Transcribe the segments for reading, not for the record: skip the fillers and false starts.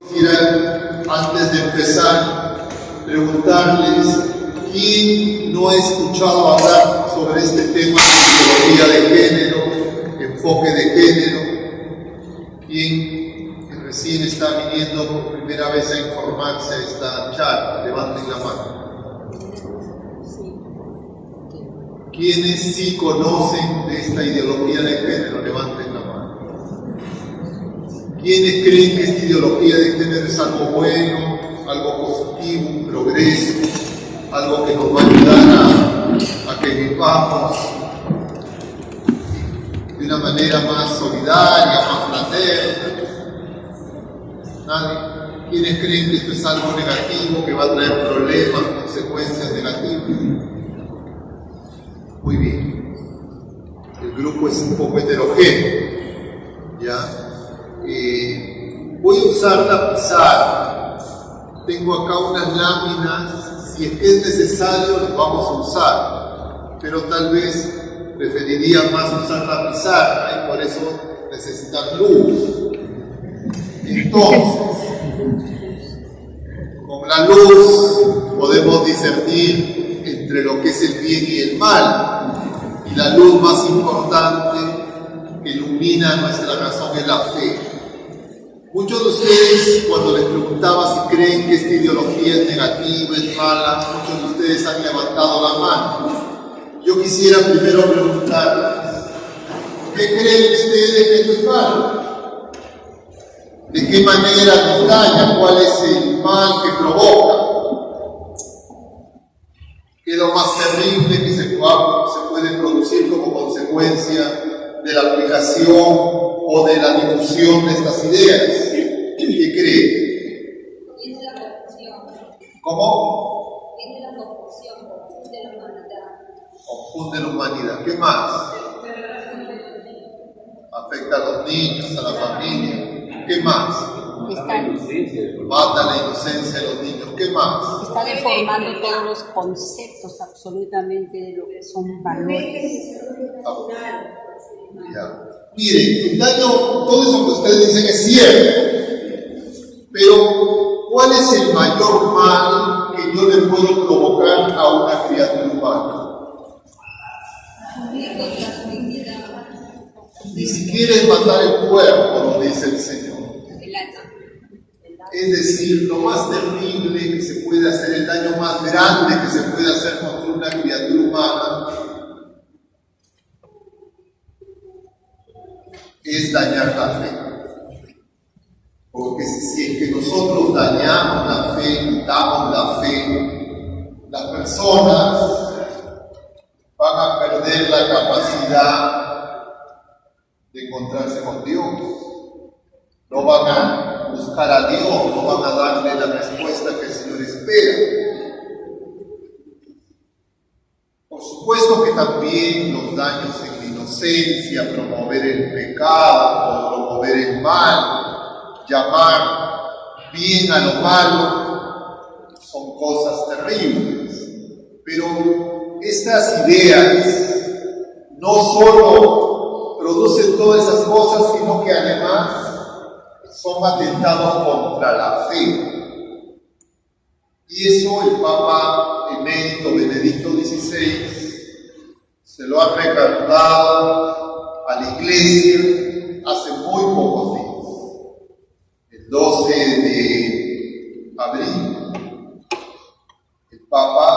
Quisiera, antes de empezar, preguntarles quién no ha escuchado hablar sobre este tema de ideología de género, enfoque de género, quién recién está viniendo por primera vez a informarse a esta charla. Levanten la mano. ¿Quiénes sí conocen de esta ideología de género? Levanten la mano. ¿Quiénes creen que esta ideología de género es algo bueno, algo positivo, un progreso, algo que nos va a ayudar a que vivamos de una manera más solidaria, más fraterna? ¿Nadie? ¿Quiénes creen que esto es algo negativo, que va a traer problemas, consecuencias negativas? Muy bien. El grupo es un poco heterogéneo, ¿ya? Voy a usar la pizarra. Tengo acá unas láminas. Si es que es necesario, las vamos a usar, pero tal vez preferiría más usar la pizarra y por eso necesitan luz. Entonces, con la luz podemos discernir entre lo que es el bien y el mal, y la luz más importante que ilumina nuestra razón es la fe. Muchos de ustedes, cuando les preguntaba si creen que esta ideología es negativa, es mala, muchos de ustedes han levantado la mano. Yo quisiera primero preguntarles, ¿qué creen ustedes que esto es malo? ¿De qué manera nos daña? ¿Cuál es el mal que provoca? ¿Qué es lo más terrible que se puede producir como consecuencia de la aplicación o de la difusión de estas ideas? ¿Qué creen? Viene la confusión. ¿Cómo? Viene la confusión, confunde la humanidad. Confunde la humanidad. ¿Qué más? Afecta a los niños, a la familia. ¿Qué más? Mata la inocencia de los niños. ¿Qué más? Está deformando todos los conceptos absolutamente de lo que son valores. Ya. Miren, el daño, todo eso que ustedes dicen es cierto, pero ¿cuál es el mayor mal que yo le puedo provocar a una criatura humana? Ni siquiera es matar el cuerpo, lo dice el Señor. Es decir, lo más terrible que se puede hacer, el daño más grande que se puede hacer contra una criatura humana, es dañar la fe. Porque si es que nosotros dañamos la fe, quitamos la fe, las personas van a perder la capacidad de encontrarse con Dios. No van a buscar a Dios, no van a darle la respuesta que el Señor espera. Por supuesto que también los daños en la inocencia, promover el pecado, promover el mal, llamar bien a lo malo, son cosas terribles. Pero estas ideas no solo producen todas esas cosas, sino que además son atentados contra la fe. Y eso el Papa emérito Benedicto XVI se lo ha recordado a la Iglesia hace muy pocos días. El 12 de abril, el Papa,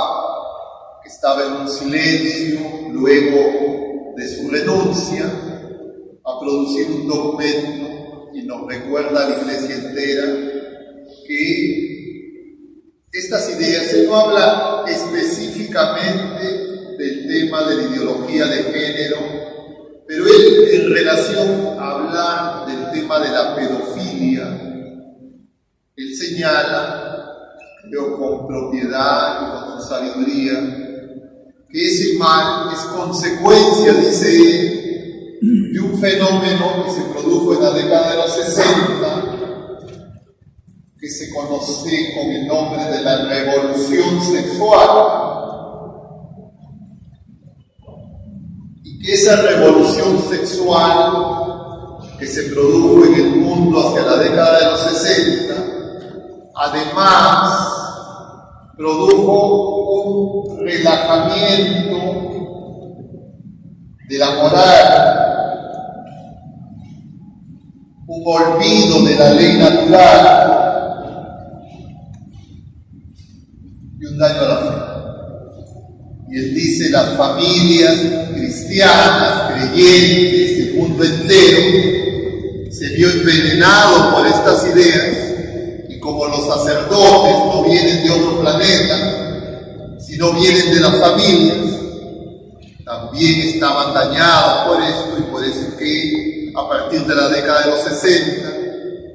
que estaba en un silencio luego de su renuncia, ha producido un documento y nos recuerda a la Iglesia entera que estas ideas, él no habla específicamente del tema de la ideología de género, pero él, en relación a hablar del tema de la pedofilia, él señala, creo con propiedad y con su sabiduría, que ese mal es consecuencia, dice él, de un fenómeno que se produjo en la década de los 60, que se conoce con el nombre de la revolución sexual, y que esa revolución sexual que se produjo en el mundo hacia la década de los 60 además produjo un relajamiento de la moral, un olvido de la ley natural y un daño a la fe. Y él dice, las familias cristianas, creyentes, el mundo entero, se vio envenenado por estas ideas. Y como los sacerdotes no vienen de otro planeta, sino vienen de las familias, también estaban dañados por esto, y por eso que a partir de la década de los 60,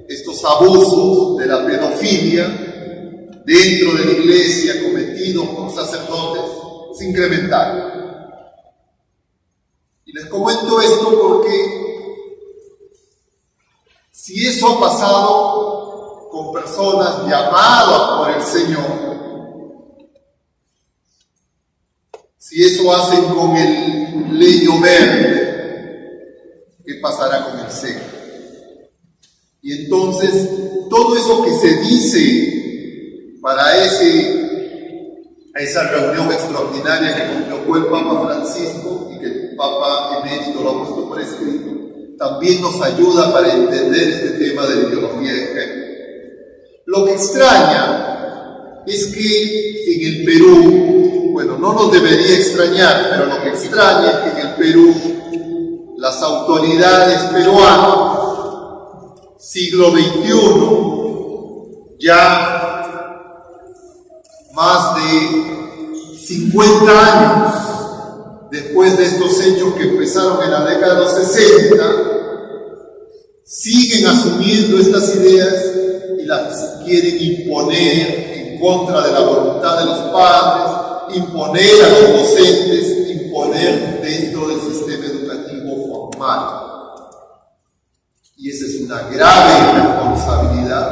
estos abusos de la pedofilia dentro de la iglesia cometidos por sacerdotes se incrementaron. Y les comento esto porque si eso ha pasado con personas llamadas por el Señor, si eso hacen con el leño verde, ¿qué pasará con el seco? Y entonces, todo eso que se dice para esa reunión extraordinaria que convocó el Papa Francisco y que el Papa Emérito lo ha puesto por escrito, también nos ayuda para entender este tema de la ideología de género. Lo que extraña es que en el Perú, bueno, no nos debería extrañar, pero lo que extraña es que en el Perú las autoridades peruanas, siglo XXI, ya más de 50 años después de estos hechos que empezaron en la década de los 60, siguen asumiendo estas ideas y las quieren imponer en contra de la voluntad de los padres, imponer a los docentes, imponer dentro del sistema educativo formal. Y esa es una grave responsabilidad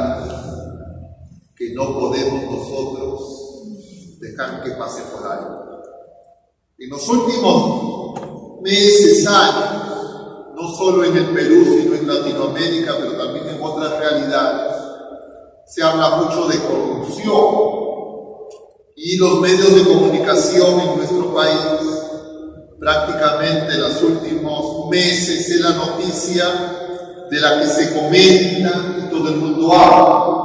que no podemos nosotros dejar que pase por alto. En los últimos meses, años, no solo en el Perú, sino en Latinoamérica, pero también en otras realidades, se habla mucho de corrupción, y los medios de comunicación en nuestro país, prácticamente en los últimos meses, es la noticia de la que se comenta y todo el mundo habla.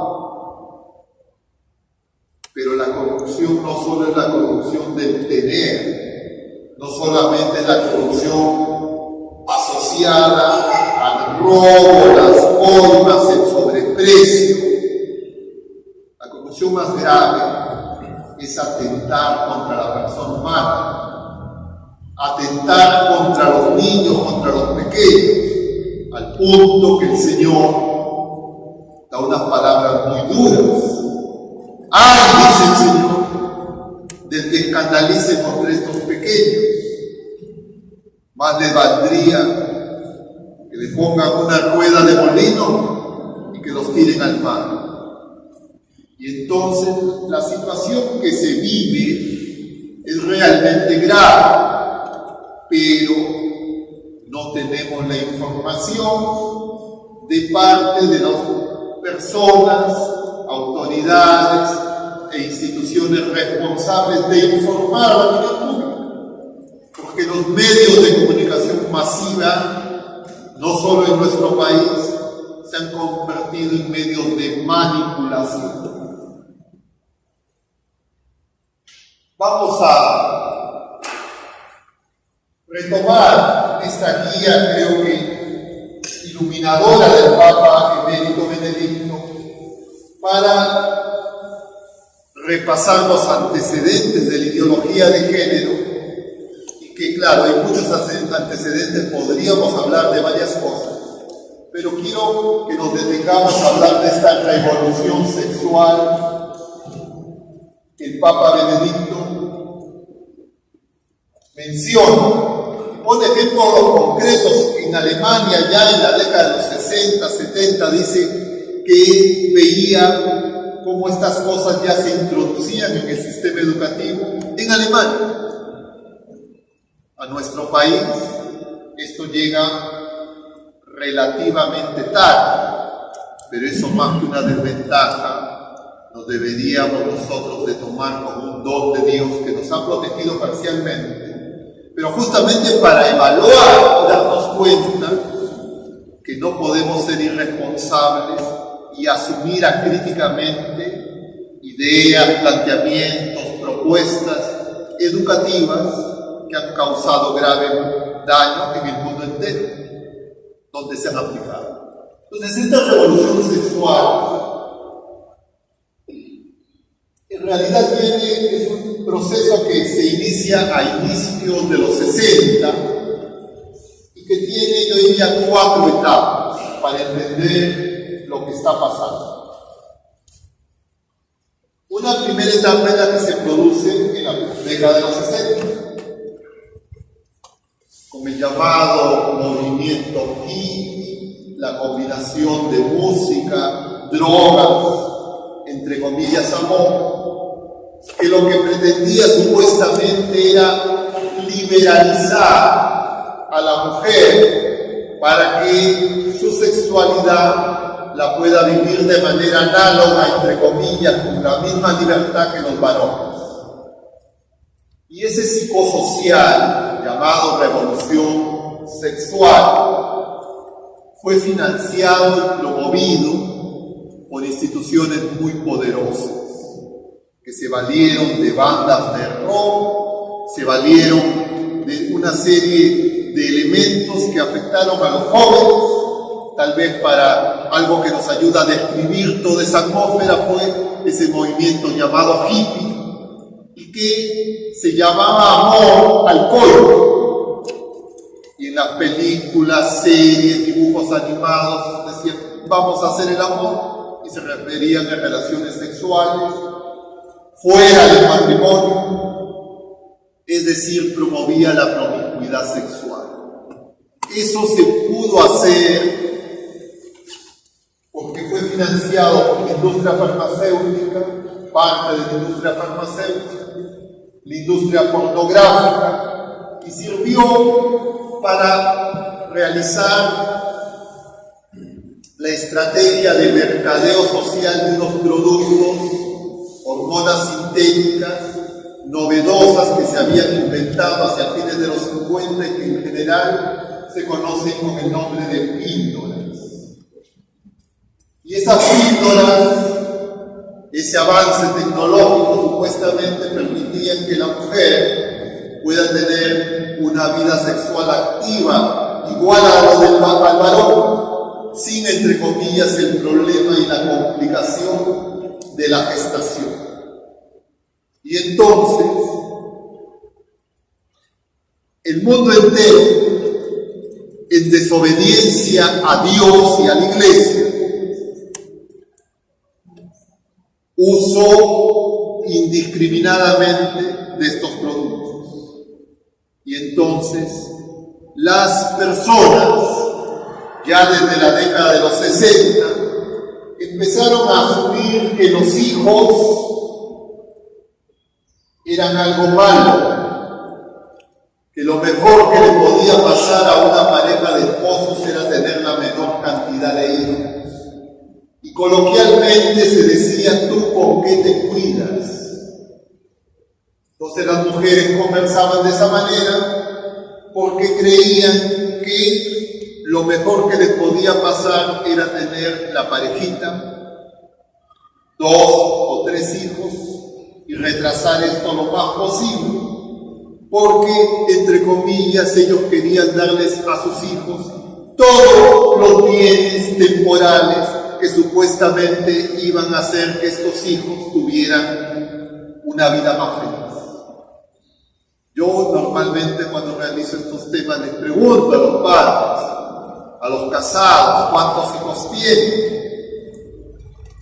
Pero la corrupción no solo es la corrupción del tener, no solamente es la corrupción asociada al robo, las coimas, el sobreprecio. La corrupción más grave es atentar contra la persona humana, atentar contra los niños, contra los pequeños, al punto que el Señor da unas palabras muy duras. ¡Ay!, dice el Señor, del que escandalice contra estos pequeños. Más les valdría que le pongan una rueda de molino y que los tiren al mar. Y entonces la situación que se vive es realmente grave, pero no tenemos la información de parte de las personas, autoridades e instituciones responsables de informar a la opinión pública, porque los medios de comunicación masiva, no solo en nuestro país, se han convertido en medios de manipulación. Vamos a retomar esta guía, creo que iluminadora del Papa Emérito Benedicto, para repasar los antecedentes de la ideología de género, y que claro, hay muchos antecedentes, podríamos hablar de varias cosas, pero quiero que nos detengamos a hablar de esta revolución sexual que el Papa Benedicto menciona, pone ejemplos concretos. En Alemania, ya en la década de los 60, 70, dice que veía cómo estas cosas ya se introducían en el sistema educativo en Alemania. A nuestro país esto llega relativamente tarde, pero eso más que una desventaja nos deberíamos nosotros de tomar como un don de Dios que nos ha protegido parcialmente, pero justamente para evaluar y darnos cuenta que no podemos ser irresponsables y asumir acríticamente ideas, planteamientos, propuestas educativas que han causado grave daño en el mundo entero, donde se han aplicado. Entonces, esta revolución sexual en realidad es un proceso que se inicia a inicios de los 60 y que tiene, yo diría, 4 etapas para entender lo que está pasando. Una primera etapa es la que se produce en la década de los 60, con el llamado movimiento hippie, la combinación de música, drogas, entre comillas, amor, que lo que pretendía supuestamente era liberalizar a la mujer para que su sexualidad la pueda vivir de manera análoga, entre comillas, con la misma libertad que los varones. Y ese psicosocial llamado revolución sexual fue financiado y promovido por instituciones muy poderosas que se valieron de bandas de rock, se valieron de una serie de elementos que afectaron a los jóvenes. Tal vez para algo que nos ayuda a describir toda esa atmósfera fue ese movimiento llamado hippie y que se llamaba amor al coito. Y en las películas, series, dibujos animados decían, vamos a hacer el amor, y se referían a relaciones sexuales fuera del matrimonio, es decir, promovía la promiscuidad sexual. Eso se pudo hacer porque fue financiado por la industria farmacéutica, parte de la industria farmacéutica, la industria pornográfica, y sirvió para realizar la estrategia de mercadeo social de unos productos, hormonas sintéticas, novedosas que se habían inventado hacia fines de los 50 y que en general se conocen con el nombre de píldoras. Y esas píldoras, ese avance tecnológico supuestamente permitían que la mujer pueda tener una vida sexual activa igual a lo del varón, sin, entre comillas, el problema y la complicación de la gestación. Y entonces, el mundo entero, en desobediencia a Dios y a la Iglesia, usó indiscriminadamente de estos productos. Y entonces, las personas, ya desde la década de los 60, empezaron a asumir que los hijos eran algo malo, que lo mejor que le podía pasar a una pareja de esposos era tener la menor cantidad de hijos. Y coloquialmente se decía, ¿tú con qué te cuidas? Entonces las mujeres conversaban de esa manera porque creían que lo mejor que les podía pasar era tener la parejita, 2 o 3 hijos, y retrasar esto lo más posible, porque, entre comillas, ellos querían darles a sus hijos todos los bienes temporales que supuestamente iban a hacer que estos hijos tuvieran una vida más feliz. Yo normalmente cuando realizo estos temas les pregunto a los padres, a los casados, ¿cuántos hijos tienen?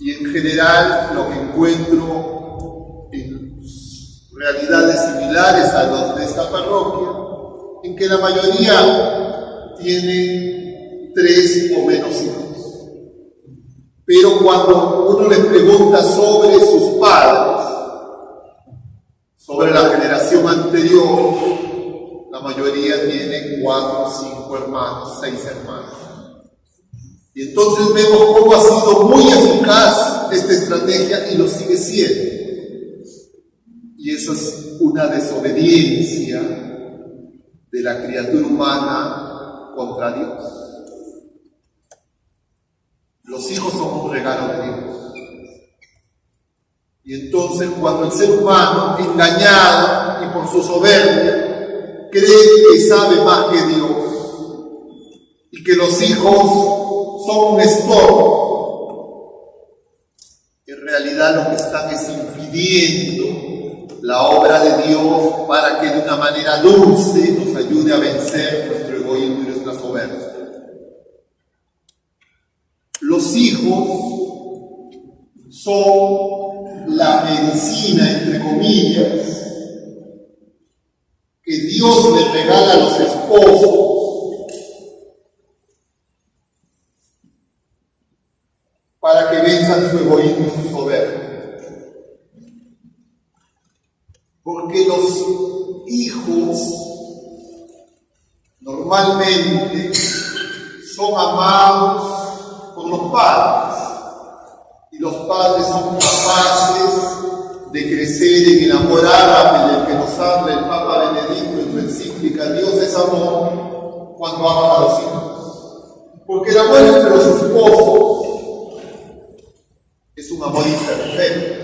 Y en general lo que encuentro en realidades similares a los de esta parroquia, en que la mayoría tiene 3 o menos hijos. Pero cuando uno les pregunta sobre sus padres, sobre la generación anterior, la mayoría tiene 4, 5 hermanos, 6 hermanos. Y entonces vemos cómo ha sido muy eficaz esta estrategia y lo sigue siendo. Y eso es una desobediencia de la criatura humana contra Dios. Los hijos son un regalo de Dios. Y entonces cuando el ser humano, engañado y por su soberbia, cree que sabe más que Dios y que los hijos son un estorbo, en realidad lo que están es impidiendo la obra de Dios para que de una manera dulce nos ayude a vencer nuestro egoísmo y nuestra soberbia. Los hijos son la medicina, entre comillas, que Dios le regala a los esposos para que venzan su egoísmo y su soberbia. Porque los hijos normalmente son amados por los padres, y los padres son capaces de crecer en el amor ágape del que nos habla el Papa Benedicto en su encíclica Dios es amor, cuando aman a los hijos. Porque el amor entre los esposos es un amor imperfecto,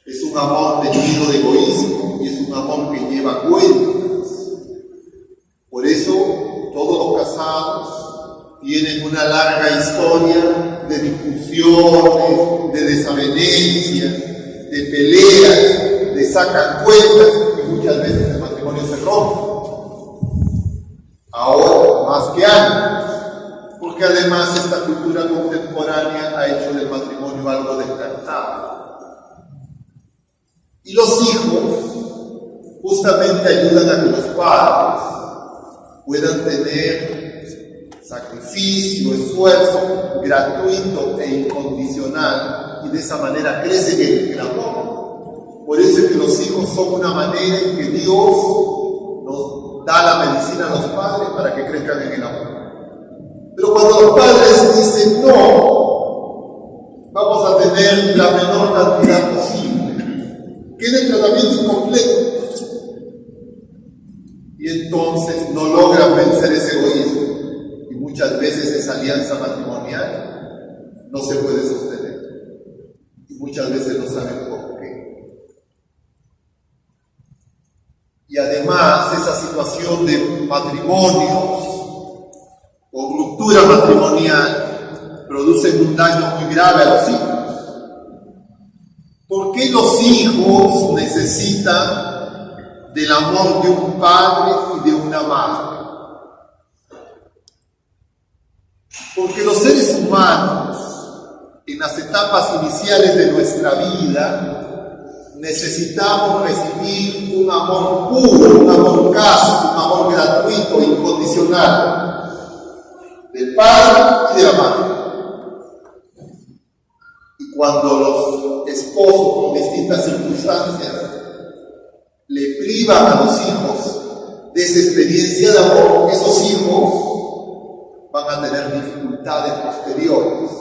es un amor teñido de egoísmo y es un amor que lleva cuentas. Por eso todos los casados tienen una larga historia de discusiones, de desavenencias, de peleas, de sacan cuentas, y muchas veces el matrimonio se rompe. Ahora, más que antes, porque además esta cultura contemporánea ha hecho del matrimonio algo descartado. Y los hijos justamente ayudan a que los padres puedan tener sacrificio, esfuerzo gratuito e incondicional, y de esa manera crecen en el amor. Por eso es que los hijos son una manera en que Dios nos da la medicina a los padres para que crezcan en el amor. Pero cuando los padres dicen no, vamos a tener la menor cantidad posible, queda el tratamiento incompleto. Y entonces no logran vencer ese egoísmo. Y muchas veces esa alianza matrimonial no se puede sostener. Y muchas veces no saben por qué. Y además esa situación de matrimonios o ruptura matrimonial producen un daño muy grave a los hijos. ¿Por qué los hijos necesitan del amor de un padre y de una madre? Porque los seres humanos, en las etapas iniciales de nuestra vida, necesitamos recibir un amor puro, un amor casto, un amor gratuito, incondicional, del padre y de la madre. Y cuando los esposos, por distintas circunstancias, le privan a los hijos de esa experiencia de amor, esos hijos van a tener dificultades posteriores.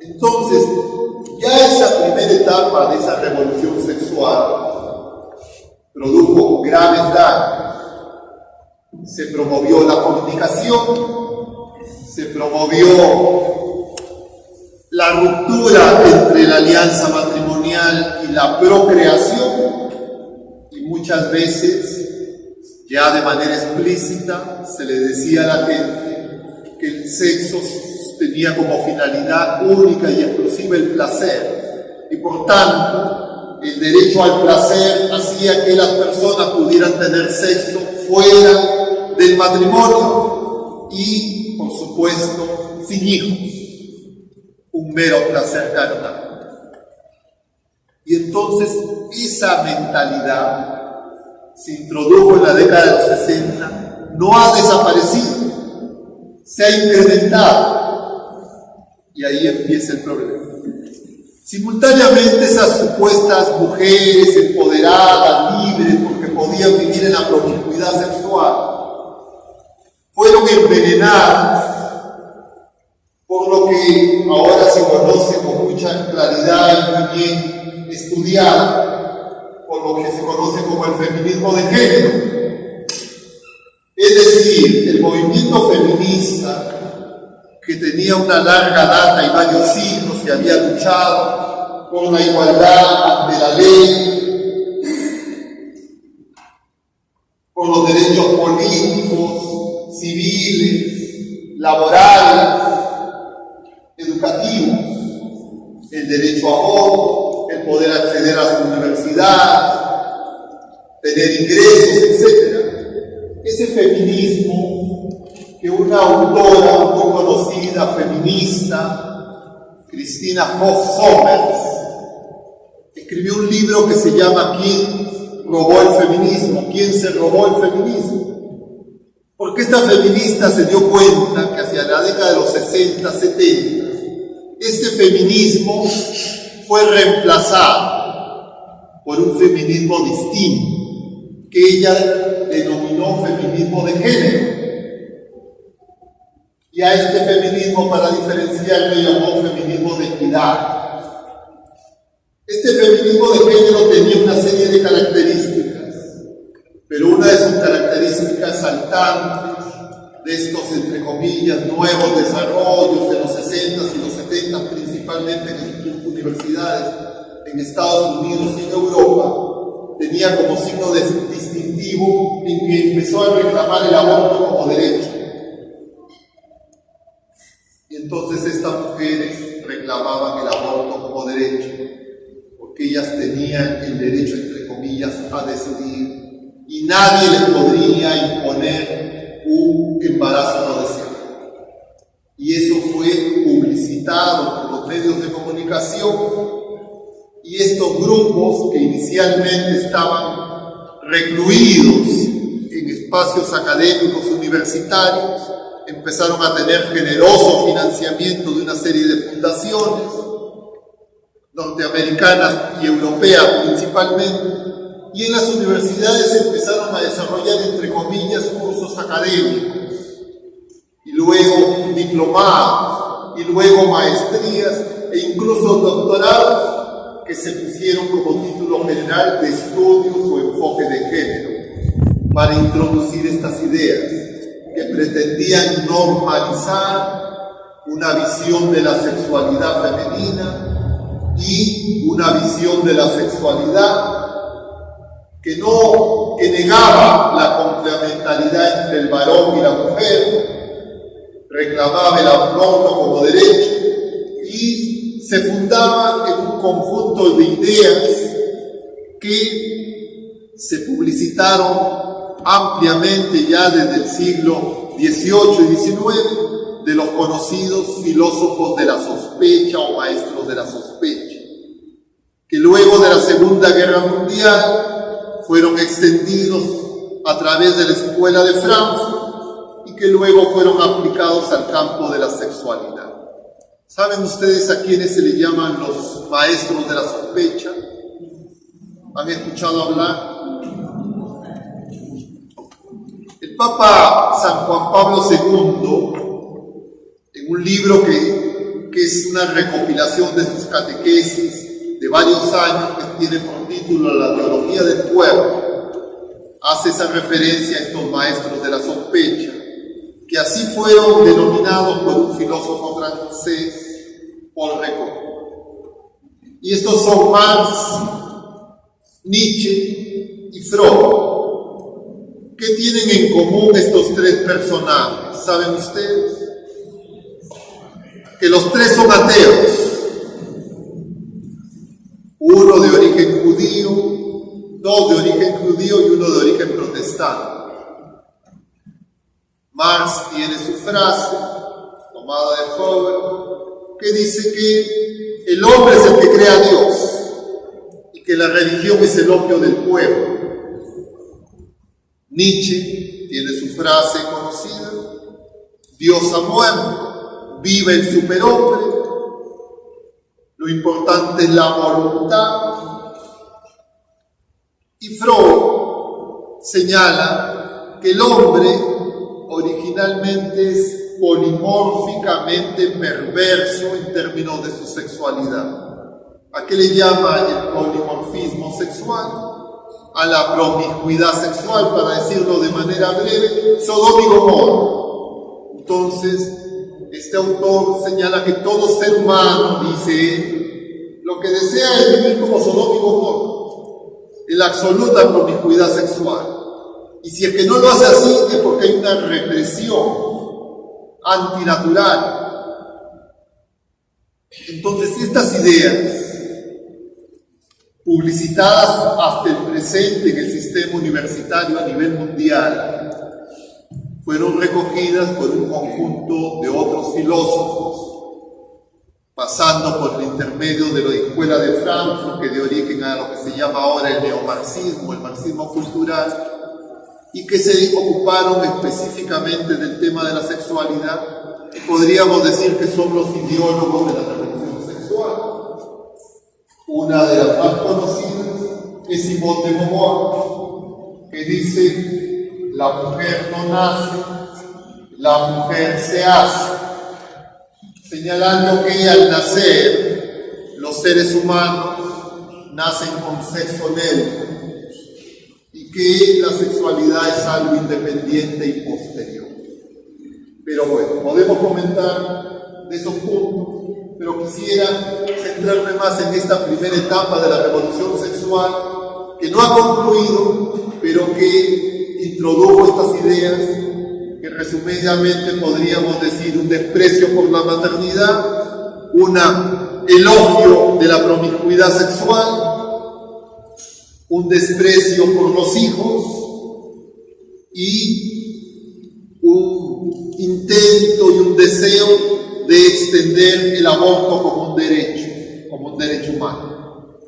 Entonces, ya esa primera etapa de esa revolución sexual produjo graves daños. Se promovió la fornicación, se promovió la ruptura entre la alianza matrimonial y la procreación, y muchas veces, ya de manera explícita, se le decía a la gente que el sexo tenía como finalidad única y exclusiva el placer, y por tanto el derecho al placer hacía que las personas pudieran tener sexo fuera del matrimonio y, por supuesto, sin hijos, un mero placer carnal. Y entonces esa mentalidad se introdujo en la década de los 60, no ha desaparecido, se ha incrementado, y ahí empieza el problema. Simultáneamente esas supuestas mujeres empoderadas, libres, porque podían vivir en la promiscuidad sexual, fueron envenenadas por lo que ahora se conoce con mucha claridad y muy bien estudiado, por lo que se conoce como el feminismo de género. Es decir, el movimiento feminista, que tenía una larga data y varios siglos y había luchado por la igualdad ante la ley, por los derechos políticos, civiles, laborales, educativos, el derecho a voto, el poder acceder a su universidad, tener ingresos, etc. Ese feminismo que una autora muy conocida, feminista, Christina Hoff Sommers, escribió un libro que se llama ¿Quién robó el feminismo? ¿Quién se robó el feminismo? Porque esta feminista se dio cuenta que hacia la década de los 60, 70, este feminismo fue reemplazado por un feminismo distinto, que ella denominó feminismo de género. Y a este feminismo, para diferenciarlo, llamó feminismo de equidad. Este feminismo de género tenía una serie de características, pero una de sus características saltantes, de estos, entre comillas, nuevos desarrollos de los 60s y los 70s, principalmente en sus universidades en Estados Unidos y en Europa, tenía como signo distintivo en que empezó a reclamar el aborto como derecho. Y entonces estas mujeres reclamaban el aborto como derecho, porque ellas tenían el derecho, entre comillas, a decidir, y nadie les podría imponer un embarazo no deseado. Y eso fue publicitado por los medios de comunicación, y estos grupos que inicialmente estaban recluidos en espacios académicos universitarios empezaron a tener generoso financiamiento de una serie de fundaciones norteamericanas y europeas principalmente, y en las universidades empezaron a desarrollar, entre comillas, cursos académicos, y luego diplomados, y luego maestrías, e incluso doctorados que se pusieron como título general de estudios o enfoque de género, para introducir estas ideas que pretendían normalizar una visión de la sexualidad femenina y una visión de la sexualidad que negaba la complementariedad entre el varón y la mujer, reclamaba el aborto como derecho y se fundaba en un conjunto de ideas que se publicitaron ampliamente ya desde el siglo XVIII y XIX de los conocidos filósofos de la sospecha o maestros de la sospecha, que luego de la Segunda Guerra Mundial fueron extendidos a través de la Escuela de Frankfurt y que luego fueron aplicados al campo de la sexualidad. ¿Saben ustedes a quiénes se le llaman los maestros de la sospecha? ¿Han escuchado hablar? El Papa San Juan Pablo II, en un libro que es una recopilación de sus catequesis de varios años, que tiene por título La teología del cuerpo, hace esa referencia a estos maestros de la sospecha, que así fueron denominados por un filósofo francés, Paul Ricoeur. Y estos son Marx, Nietzsche y Freud. ¿Qué tienen en común estos tres personajes? ¿Saben ustedes? Que los tres son ateos. Uno de origen judío, dos de origen judío y uno de origen protestante. Marx tiene su frase, tomada de Feuerbach, que dice que el hombre es el que crea a Dios y que la religión es el opio del pueblo. Nietzsche tiene su frase conocida: Dios ha muerto, vive el superhombre, lo importante es la voluntad. Y Freud señala que el hombre originalmente es polimórficamente perverso en términos de su sexualidad. ¿A qué le llama el polimorfismo sexual? A la promiscuidad sexual, para decirlo de manera breve, Sodoma y Gomorra. Entonces, este autor señala que todo ser humano, dice él, lo que desea es vivir como Sodoma y Gomorra, en la absoluta promiscuidad sexual. Y si es que no lo hace así, es porque hay una represión antinatural. Entonces, si estas ideas, publicitadas hasta el presente en el sistema universitario a nivel mundial, fueron recogidas por un conjunto de otros filósofos, pasando por el intermedio de la Escuela de Frankfurt, que dio origen a lo que se llama ahora el neomarxismo, el marxismo cultural, y que se ocuparon específicamente del tema de la sexualidad, y podríamos decir que son los ideólogos de la revolución sexual. Una de las más conocidas es Simone de Beauvoir, que dice: la mujer no nace, la mujer se hace, señalando que al nacer los seres humanos nacen con sexo neutro y que la sexualidad es algo independiente y posterior. Pero bueno, podemos comentar de esos puntos, pero quisiera centrarme más en esta primera etapa de la revolución sexual, que no ha concluido, pero que introdujo estas ideas, que resumidamente podríamos decir un desprecio por la maternidad, un elogio de la promiscuidad sexual, un desprecio por los hijos y un intento y un deseo de extender el aborto como un derecho humano.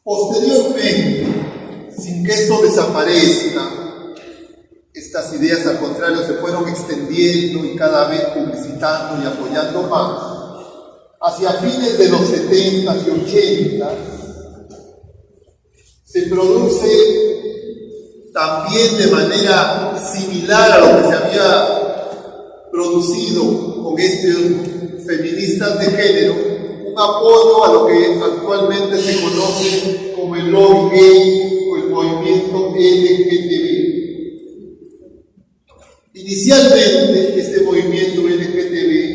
Posteriormente, sin que esto desaparezca, estas ideas al contrario se fueron extendiendo y cada vez publicitando y apoyando más. Hacia fines de los 70 y 80 se produce también de manera similar a lo que se había producido con estos feministas de género, un apoyo a lo que actualmente se conoce como el lobby gay o el movimiento LGTB. Inicialmente, este movimiento LGTB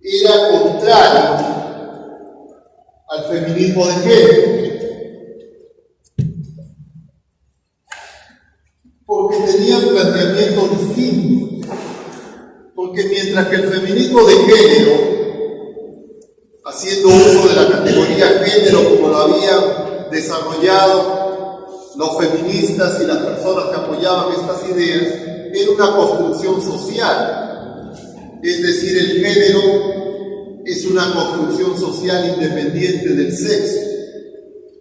era contrario al feminismo de género, porque tenían planteamientos distintos, porque mientras que el feminismo de género, haciendo uso de la categoría género como lo habían desarrollado los feministas y las personas que apoyaban estas ideas, era una construcción social. Es decir, el género es una construcción social independiente del sexo.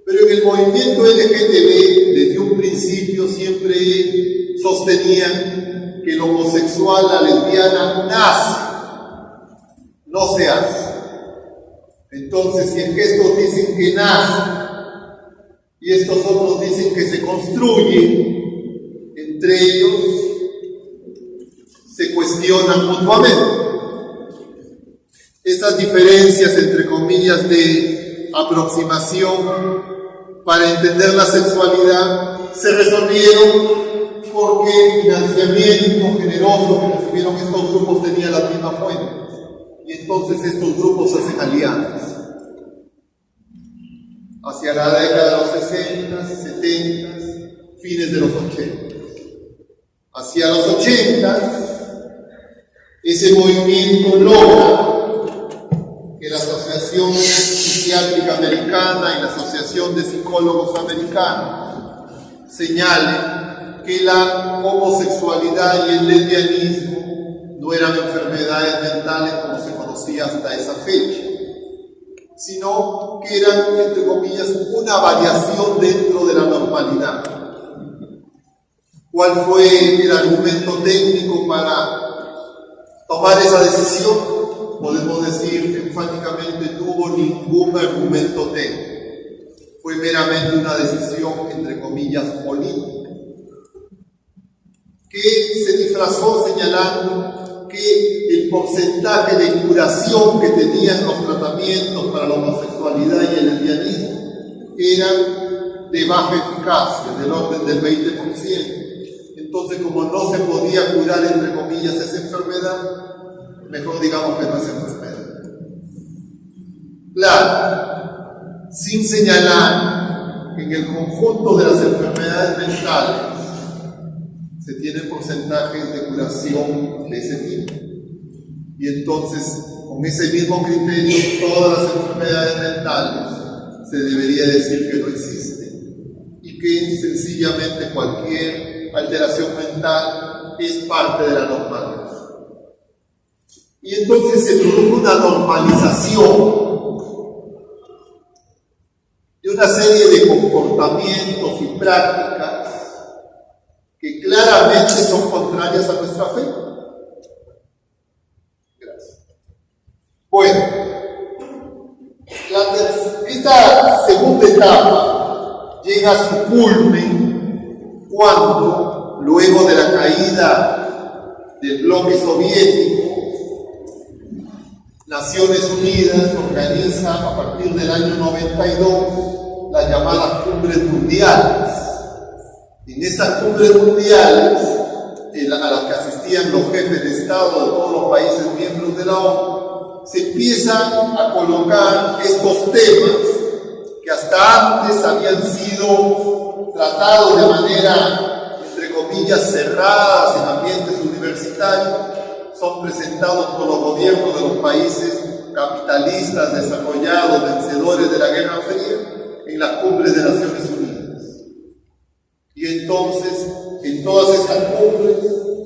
Pero en el movimiento LGTB, desde un principio, siempre sostenían que el homosexual, la lesbiana, nace, no se hace. Entonces, si es que estos dicen que nace y estos otros dicen que se construye, entre ellos se cuestionan mutuamente. Esas diferencias, entre comillas, de aproximación para entender la sexualidad se resolvieron porque el financiamiento generoso que recibieron estos grupos tenía las mismas fuentes. Y entonces estos grupos hacen alianzas. Hacia la década de los 60, 70, fines de los 80. Hacia los 80, ese movimiento logra que la Asociación Psiquiátrica Americana y la Asociación de Psicólogos Americanos señalen que la homosexualidad y el lesbianismo no eran enfermedades mentales como se conocía hasta esa fecha, sino que eran, entre comillas, una variación dentro de la normalidad. ¿Cuál fue el argumento técnico para tomar esa decisión? Podemos decir enfáticamente, no hubo ningún argumento técnico. Fue meramente una decisión, entre comillas, política. que se disfrazó señalando que el porcentaje de curación que tenían los tratamientos para la homosexualidad y el lesbianismo eran de baja eficacia, del orden del 20%. Entonces, como no se podía curar, entre comillas, esa enfermedad, mejor digamos que no es enfermedad. Claro, sin señalar que en el conjunto de las enfermedades mentales se tienen porcentajes de curación de ese tipo. Y entonces, con ese mismo criterio, todas las enfermedades mentales se debería decir que no existen y que sencillamente cualquier alteración mental es parte de la normalidad. Y entonces se produjo una normalización de una serie de comportamientos y prácticas que claramente son contrarias a nuestra fe. Gracias. Bueno, esta segunda etapa llega a su culmen cuando, luego de la caída del bloque soviético, Naciones Unidas organiza a partir del año 92 las llamadas cumbres mundiales. En estas cumbres mundiales, a las que asistían los jefes de Estado de todos los países miembros de la ONU, se empiezan a colocar estos temas que hasta antes habían sido tratados de manera, entre comillas, cerradas en ambientes universitarios, son presentados por los gobiernos de los países capitalistas, desarrollados, vencedores de la Guerra Fría, en las cumbres de Naciones Unidas. Y entonces, en todas estas cumbres,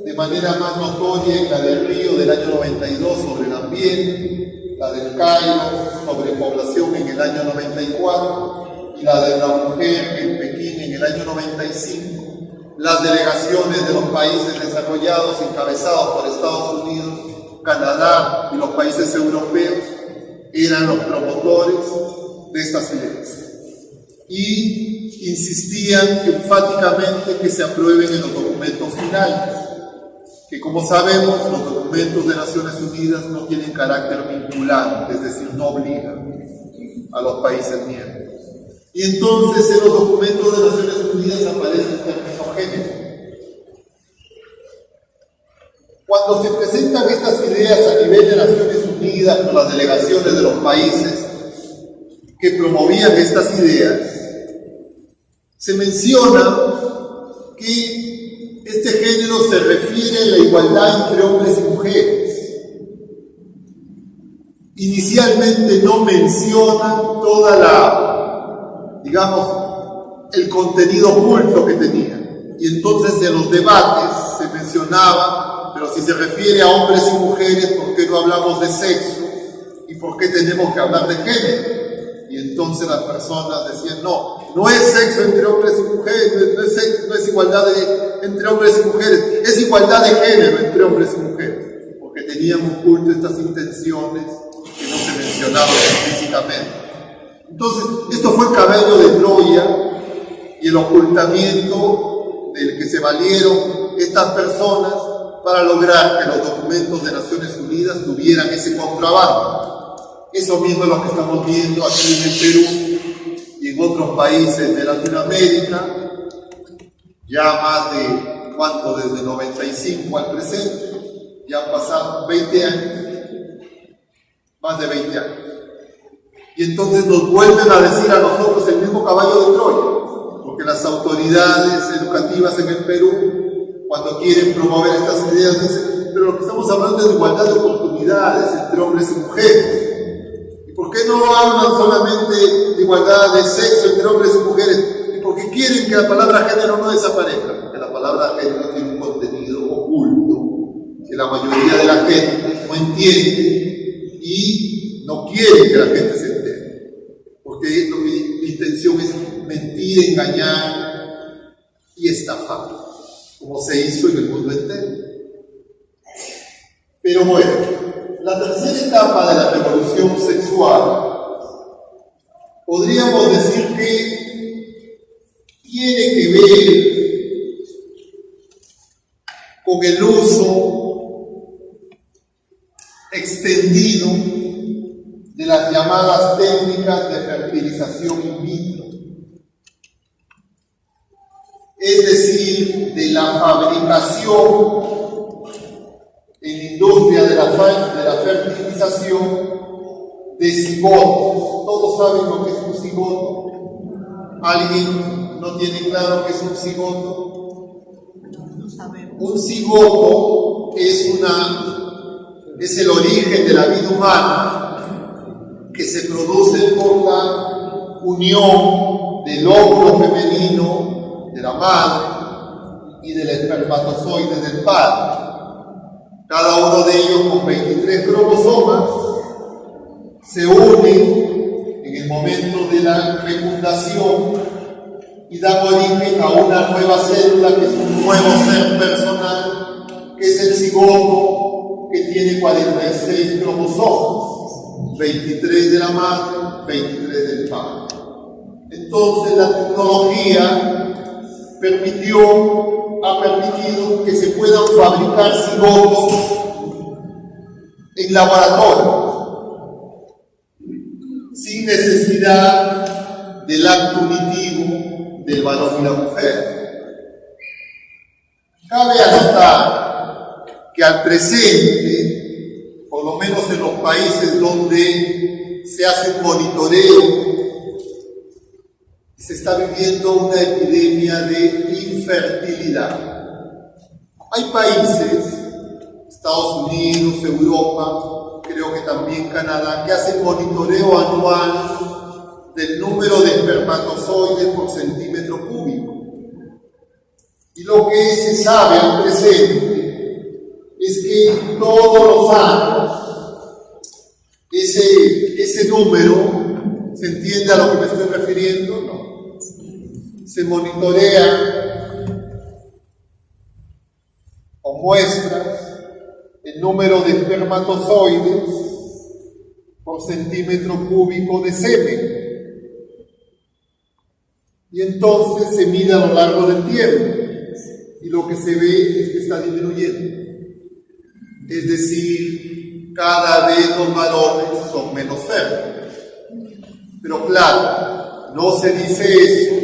de manera más notoria, en la del Río del año 92 sobre el ambiente, la del Cairo sobre población en el año 94 y la de la mujer en Pekín en el año 95, las delegaciones de los países desarrollados encabezados por Estados Unidos, Canadá y los países europeos eran los promotores de estas ideas y insistían enfáticamente que se aprueben en los documentos finales, que como sabemos los documentos de Naciones Unidas no tienen carácter vinculante, es decir, no obligan a los países miembros. Y entonces en los documentos de Naciones Unidas aparece el término género. Cuando se presentan estas ideas a nivel de Naciones Unidas por las delegaciones de los países que promovían estas ideas, se menciona que este género se refiere a la igualdad entre hombres y mujeres. Inicialmente no menciona toda la, digamos, el contenido oculto que tenía. Y entonces en los debates se mencionaba, pero si se refiere a hombres y mujeres, ¿por qué no hablamos de sexo? ¿Y por qué tenemos que hablar de género? Y entonces las personas decían, no es sexo entre hombres y mujeres, no es igualdad entre hombres y mujeres, es igualdad de género entre hombres y mujeres, porque tenían oculto estas intenciones que no se mencionaban explícitamente. Entonces, esto fue el caballo de Troya y el ocultamiento del que se valieron estas personas para lograr que los documentos de Naciones Unidas tuvieran ese contrabando. Eso mismo es lo que estamos viendo aquí en el Perú y en otros países de Latinoamérica, ya más de, ¿cuánto? Desde 95 al presente, ya han pasado 20 años, más de 20 años. Y entonces nos vuelven a decir a nosotros el mismo caballo de Troya, porque las autoridades educativas en el Perú, cuando quieren promover estas ideas, dicen, pero lo que estamos hablando es de igualdad de oportunidades entre hombres y mujeres. ¿Por qué no hablan solamente de igualdad de sexo entre hombres y mujeres? ¿Y por qué quieren que la palabra género no desaparezca? Porque la palabra género tiene un contenido oculto que la mayoría de la gente no entiende y no quiere que la gente se entere. Porque la intención es mentir, engañar y estafar, como se hizo en el mundo entero. Pero bueno, la tercera etapa de la revolución sexual, podríamos decir que tiene que ver con el uso extendido de las llamadas técnicas de fertilización in vitro, es decir, de la fabricación en la industria de la fertilización de cigotos. Todos saben lo que es un cigoto. ¿Alguien no tiene claro qué es un cigoto? No sabemos. Un cigoto es el origen de la vida humana que se produce por la unión del óvulo femenino de la madre y del espermatozoide del padre. Cada uno de ellos con 23 cromosomas se unen en el momento de la fecundación y dan origen a una nueva célula que es un nuevo ser personal, que es el cigoto, que tiene 46 cromosomas, 23 de la madre, 23 del padre. Entonces la tecnología ha permitido que se puedan fabricar cigotos en laboratorio, sin necesidad del acto unitivo del varón y la mujer. Cabe anotar que al presente, por lo menos en los países donde se hace un monitoreo, se está viviendo una epidemia de infertilidad. Hay países, Estados Unidos, Europa, creo que también Canadá, que hacen monitoreo anual del número de espermatozoides por centímetro cúbico. Y lo que se sabe al presente es que todos los años ese número, ¿se entiende a lo que me estoy refiriendo? No. Se monitorea con muestras el número de espermatozoides por centímetro cúbico de semen. Y entonces se mide a lo largo del tiempo. Y lo que se ve es que está disminuyendo. Es decir, cada vez los varones son menos fértiles. Pero claro, no se dice eso,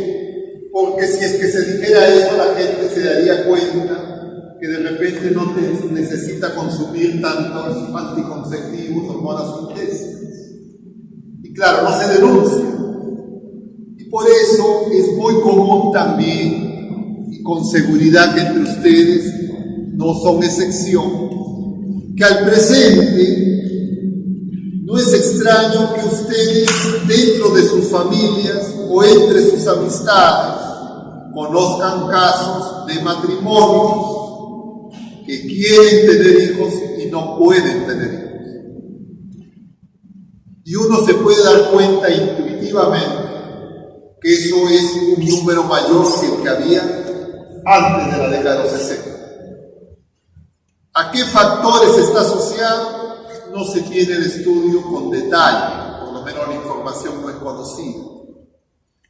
porque si es que se dijera eso, la gente se daría cuenta que de repente no necesita consumir tantos anticonceptivos, hormonas sintéticas. Y claro, no se denuncia. Y por eso es muy común también, y con seguridad que entre ustedes no son excepción, que al presente no es extraño que ustedes dentro de sus familias o entre sus amistades conozcan casos de matrimonios que quieren tener hijos y no pueden tener hijos. Y uno se puede dar cuenta intuitivamente que eso es un número mayor que el que había antes de la década de los 60. ¿A qué factores está asociado? No se tiene el estudio con detalle, por lo menos la información no es conocida.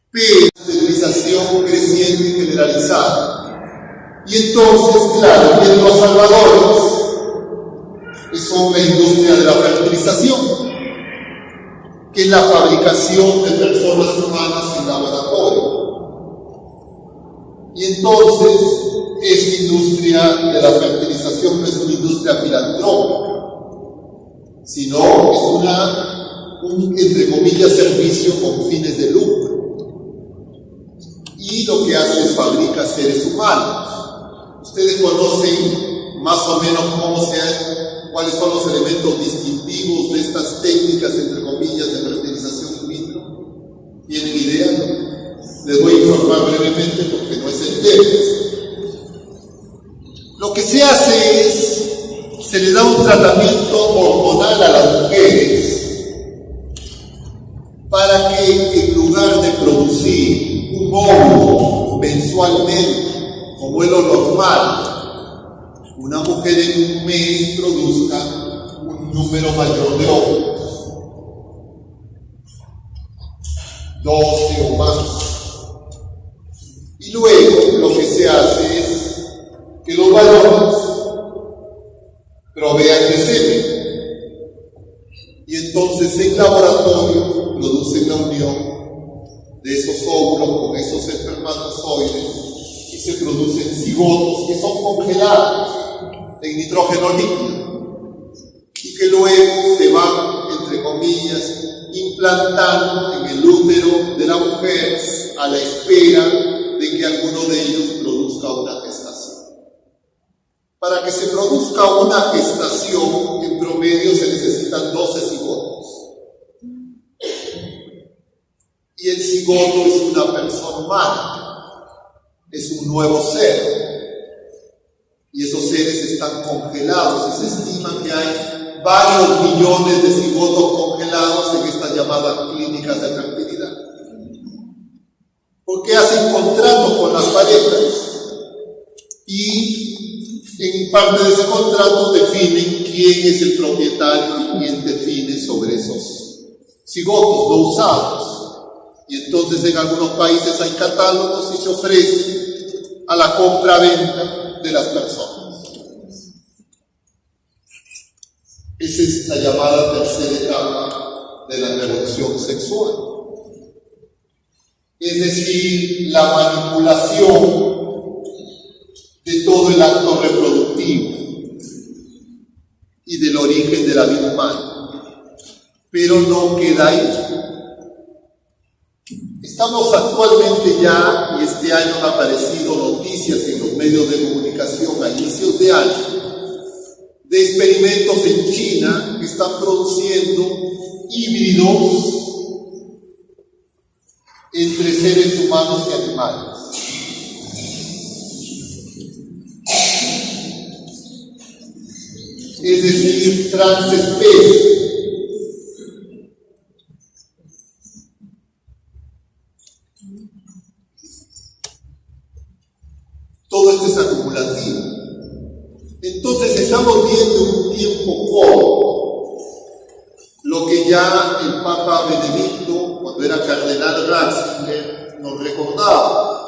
Pero esterilización creciente y generalizada. Y entonces, claro, vienen los salvadores, que son la industria de la fertilización, que es la fabricación de personas humanas en laboratorio. Y entonces, esta industria de la fertilización no es una industria filantrópica, sino es un, entre comillas, servicio con fines de lucro. Y lo que hace es fabrica seres humanos. Ustedes conocen más o menos cuáles son los elementos distintivos de estas técnicas, entre comillas, de fertilización in vitro. ¿Tienen idea? Les voy a informar brevemente porque no es el tema. Lo que se hace es, se le da un tratamiento hormonal a las mujeres para que en lugar de producir un óvulo mensualmente, como es lo normal, una mujer en un mes produzca un número mayor de óvulos, 12 o más. Y luego lo que se hace es que los varones óvulos con esos espermatozoides y se producen cigotos que son congelados en nitrógeno líquido y que luego se van, entre comillas, implantando en el útero de la mujer a la espera de que alguno de ellos produzca una gestación. Para que se produzca una gestación, en promedio se necesitan 12 cigotos. Y el cigoto es una persona humana, es un nuevo ser. Y esos seres están congelados y se estima que hay varios millones de cigotos congelados en estas llamadas clínicas de fertilidad. Porque hacen contratos con las parejas y en parte de ese contrato definen quién es el propietario y quién define sobre esos cigotos no usados. Y entonces en algunos países hay catálogos y se ofrece a la compra-venta de las personas. Esa es la llamada tercera etapa de la revolución sexual. Es decir, la manipulación de todo el acto reproductivo y del origen de la vida humana. Pero no queda ahí. Estamos actualmente ya, y este año han aparecido noticias en los medios de comunicación a inicios de año, de experimentos en China que están produciendo híbridos entre seres humanos y animales. Es decir, transespecies. Todo esto es acumulativo. Entonces estamos viendo un tiempo corto lo que ya el Papa Benedicto, cuando era cardenal Ratzinger, nos recordaba,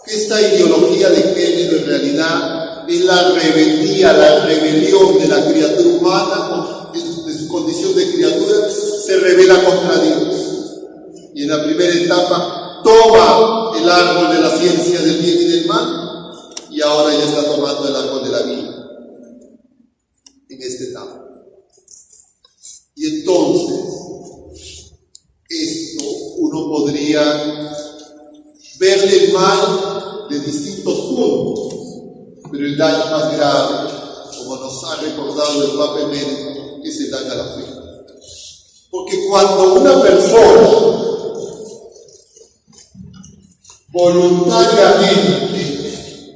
que esta ideología de género en realidad es la rebeldía, la rebelión de la criatura humana, de su condición de criatura, se rebela contra Dios. Y en la primera etapa toma el árbol de la ciencia del bien y del mal, y ahora ya está tomando el árbol de la vida en esta etapa. Y entonces, esto uno podría verle el mal de distintos puntos, pero el daño más grave, como nos ha recordado el Papa Emérito, es el daño a la fe. Porque cuando una persona voluntariamente,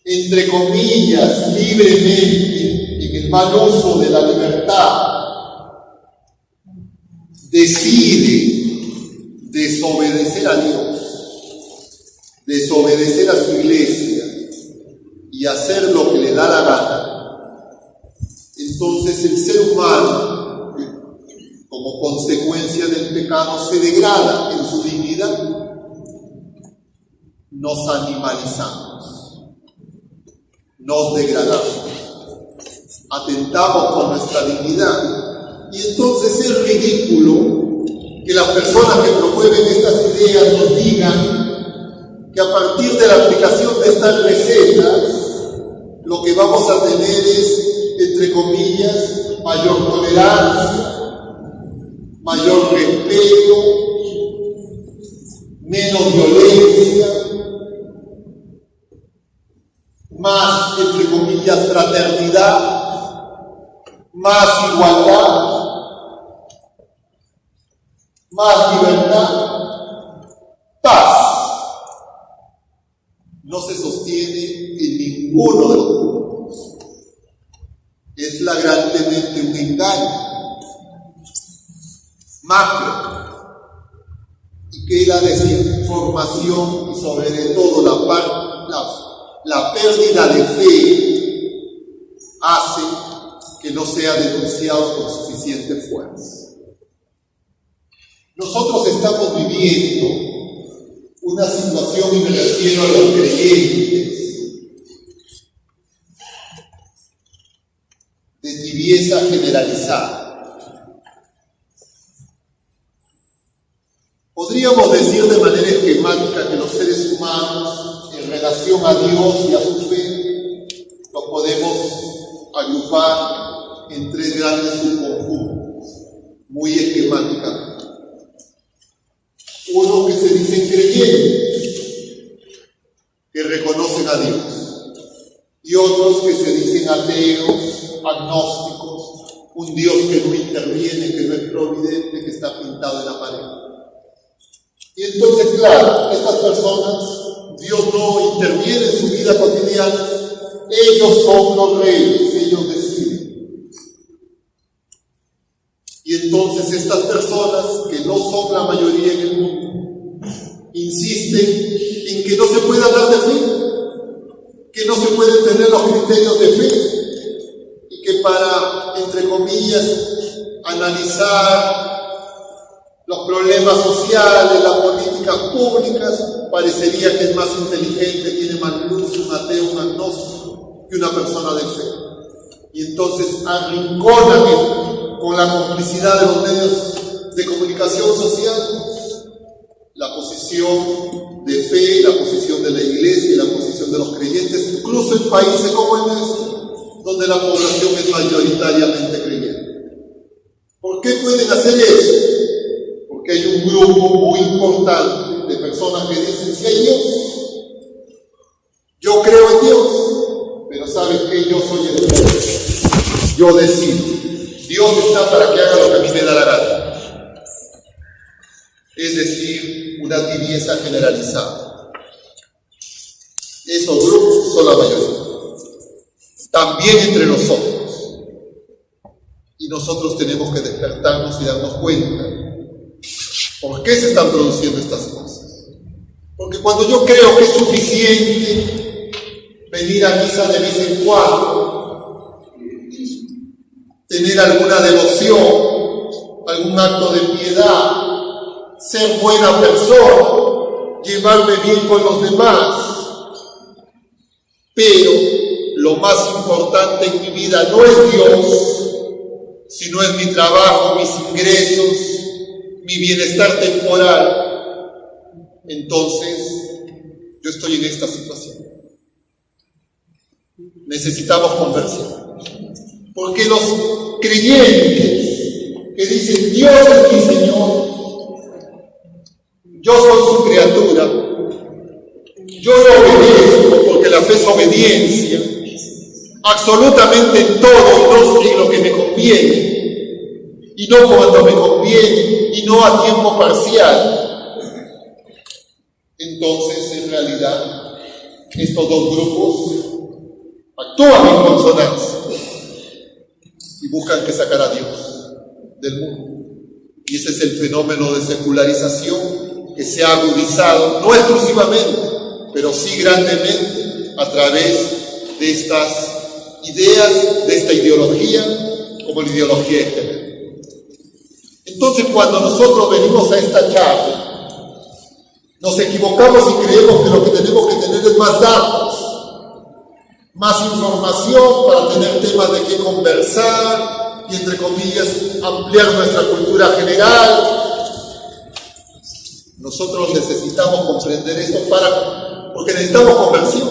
entre comillas, libremente, en el mal uso de la libertad, decide desobedecer a Dios, desobedecer a su iglesia y hacer lo que le da la gana, entonces el ser humano, como consecuencia del pecado, se degrada en su dignidad. Nos animalizamos, nos degradamos, atentamos con nuestra dignidad. Y entonces es ridículo que las personas que promueven estas ideas nos digan que a partir de la aplicación de estas recetas lo que vamos a tener es, entre comillas, mayor tolerancia, mayor respeto, menos violencia, más, entre comillas, fraternidad, más igualdad, más libertad, paz. No se sostiene en ninguno de los puntos. Es flagrantemente un engaño macro, y que la desinformación y sobre todo la pérdida de fe hace que no sea denunciado con suficiente fuerza. Nosotros estamos viviendo una situación, y me refiero a los creyentes, de tibieza generalizada. Podríamos decir de manera esquemática relación a Dios y a su fe, lo podemos agrupar en tres grandes subconjuntos, muy esquemáticamente. Unos que se dicen creyentes, que reconocen a Dios, y otros que se dicen ateos, agnósticos, un Dios que no interviene, que no es providente, que está pintado en la pared. Y entonces, claro, estas personas, Dios no interviene en su vida cotidiana, ellos son los reyes, ellos deciden. Y entonces estas personas, que no son la mayoría en el mundo, insisten en que no se puede hablar de fe, que no se pueden tener los criterios de fe, y que para, entre comillas, analizar los problemas sociales, las políticas públicas, parecería que es más inteligente, tiene más luz un ateo, un agnóstico, que una persona de fe. Y entonces arrinconan con la complicidad de los medios de comunicación social la posición de fe, la posición de la iglesia y la posición de los creyentes, incluso en países como el nuestro, donde la población es mayoritariamente creyente. ¿Por qué pueden hacer eso? Porque hay un grupo muy importante de personas que dicen: si hay Dios, yo creo en Dios, pero ¿saben qué? Yo soy el Dios, yo decido. Dios está para que haga lo que a mí me da la gana. Es decir, una tibieza generalizada. Esos grupos son la mayoría. También entre nosotros. Y nosotros tenemos que despertarnos y darnos cuenta. ¿Por qué se están produciendo estas cosas? Porque cuando yo creo que es suficiente venir a misa de vez en cuando, tener alguna devoción, algún acto de piedad, ser buena persona, llevarme bien con los demás, pero lo más importante en mi vida no es Dios, sino es mi trabajo, mis ingresos, mi bienestar temporal, entonces yo estoy en esta situación. Necesitamos conversión. Porque los creyentes que dicen: Dios es mi Señor, yo soy su criatura, yo lo obedezco, porque la fe es obediencia, absolutamente en todo, y no en lo que me conviene, y no cuando me conviene, y no a tiempo parcial. Entonces, en realidad, estos dos grupos actúan en consonancia y buscan que sacar a Dios del mundo. Y ese es el fenómeno de secularización que se ha agudizado, no exclusivamente, pero sí grandemente a través de estas ideas, de esta ideología, como la ideología de género. Entonces, cuando nosotros venimos a esta charla, nos equivocamos y creemos que lo que tenemos que tener es más datos, más información para tener temas de qué conversar y, entre comillas, ampliar nuestra cultura general. Nosotros necesitamos comprender esto porque necesitamos conversión.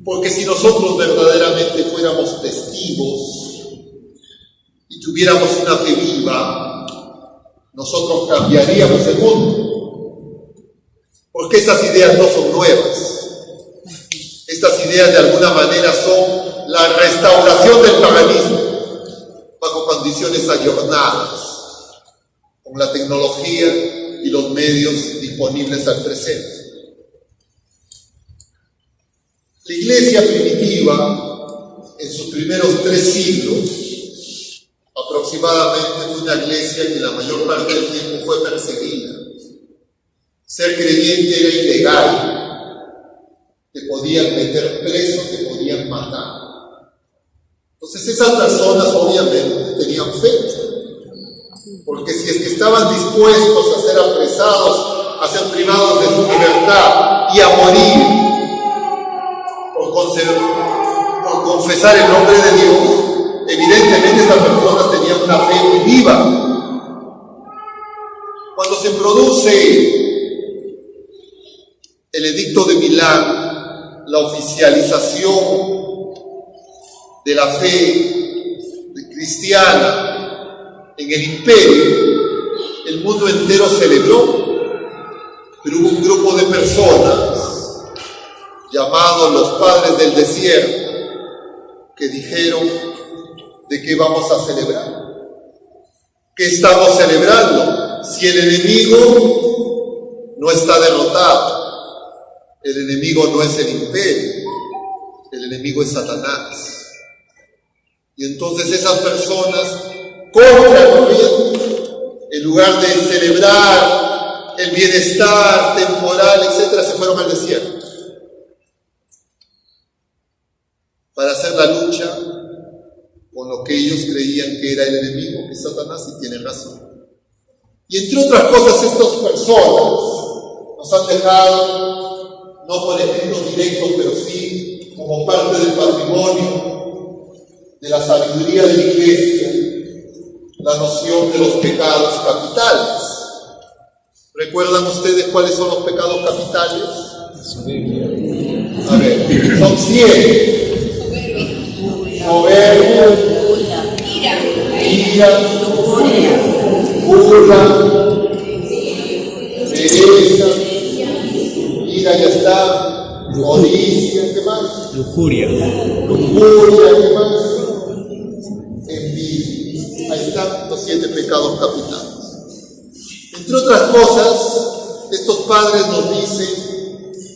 Porque si nosotros verdaderamente fuéramos testigos y tuviéramos una fe viva, nosotros cambiaríamos el mundo. Porque estas ideas no son nuevas. Estas ideas de alguna manera son la restauración del paganismo bajo condiciones ayornadas, con la tecnología y los medios disponibles al presente. La iglesia primitiva, en sus primeros 3 siglos, aproximadamente, fue una iglesia que la mayor parte del tiempo fue perseguida. Ser creyente era ilegal. Te podían meter preso, te podían matar. Entonces esas personas obviamente tenían fe, porque si es que estaban dispuestos a ser apresados, a ser privados de su libertad y a morir por confesar el nombre de Dios, evidentemente esas personas tenían una fe muy viva. Cuando se produce el edicto de Milán, la oficialización de la fe cristiana en el imperio, el mundo entero celebró, pero hubo un grupo de personas llamados los padres del desierto que dijeron: ¿de qué vamos a celebrar? ¿Qué estamos celebrando si el enemigo no está derrotado? El enemigo no es el imperio, el enemigo es Satanás. Y entonces esas personas, contra corriente, en lugar de celebrar el bienestar temporal, etc., se fueron al desierto para hacer la lucha con lo que ellos creían que era el enemigo, que es Satanás, y tienen razón. Y entre otras cosas, estas personas nos han dejado, no por ejemplos directos, pero sí como parte del patrimonio de la sabiduría de la Iglesia, la noción de los pecados capitales. ¿Recuerdan ustedes cuáles son los pecados capitales? A ver, son 7. Soberbia, ira, burla, pereza, ira, ya está, codicia, ¿qué más? Lujuria, ¿qué más? Envidia. Ahí están los 7 pecados capitales. Entre otras cosas, estos padres nos dicen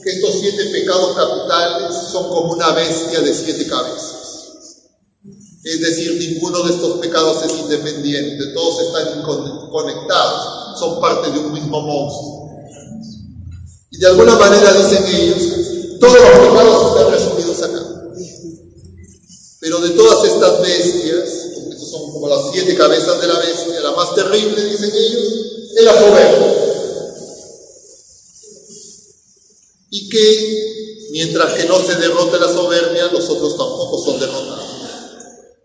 que estos 7 pecados capitales son como una bestia de 7 cabezas. Es decir, ninguno de estos pecados es independiente, todos están conectados, son parte de un mismo monstruo. Y de alguna manera, dicen ellos, todos los pecados están resumidos acá. Pero de todas estas bestias, estos son como las 7 cabezas de la bestia, la más terrible, dicen ellos, es la soberbia. Y que mientras que no se derrote la soberbia, los otros tampoco son derrotados.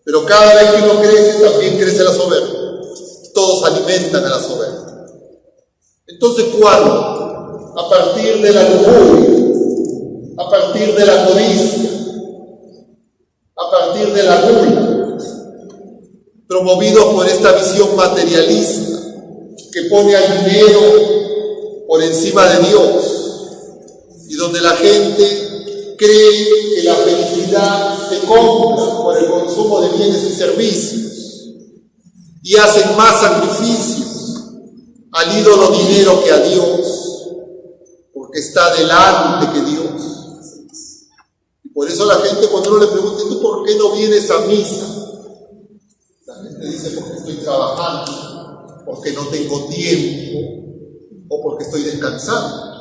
Pero cada vez que uno crece, también crece la soberbia. Todos alimentan a la soberbia. Entonces, ¿cuándo? A partir de la lujuria, a partir de la codicia, a partir de la gula, promovidos por esta visión materialista que pone al dinero por encima de Dios, y donde la gente cree que la felicidad se compra por el consumo de bienes y servicios, y hacen más sacrificios al ídolo dinero que a Dios, porque está delante que Dios. Y por eso la gente, cuando uno le pregunta: ¿tú por qué no vienes a misa? La gente dice: porque estoy trabajando, porque no tengo tiempo, o porque estoy descansando.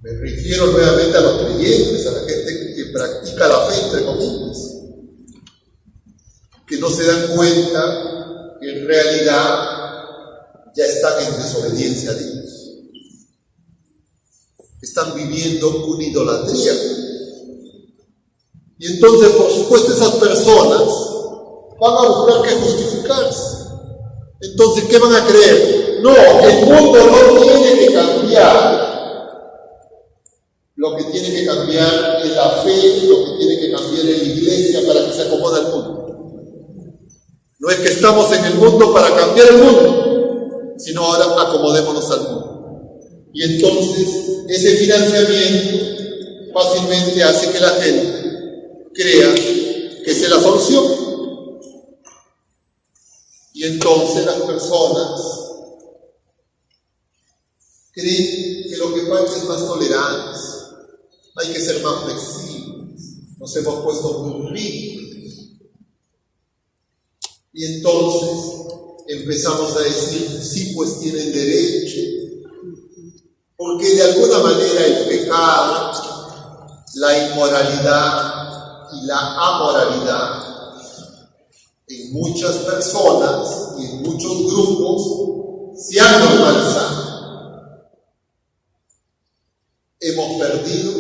Me refiero nuevamente a los creyentes, a la gente que practica la fe, entre comillas, que no se dan cuenta que en realidad ya están en desobediencia a Dios. Están viviendo una idolatría. Y entonces, por supuesto, esas personas van a buscar que justificarse. Entonces, ¿qué van a creer? No, el mundo no tiene que cambiar. Lo que tiene que cambiar es la fe, lo que tiene que cambiar es la iglesia para que se acomode al mundo. No es que estamos en el mundo para cambiar el mundo, sino ahora acomodémonos al mundo. Y entonces ese financiamiento fácilmente hace que la gente crea que esa es la solución. Y entonces las personas creen que lo que falta es más tolerancia. Hay que ser más flexibles. Nos hemos puesto muy rígidos. Y entonces empezamos a decir: sí, pues tienen derecho. Porque de alguna manera el pecado, la inmoralidad y la amoralidad en muchas personas y en muchos grupos se han normalizado. Hemos perdido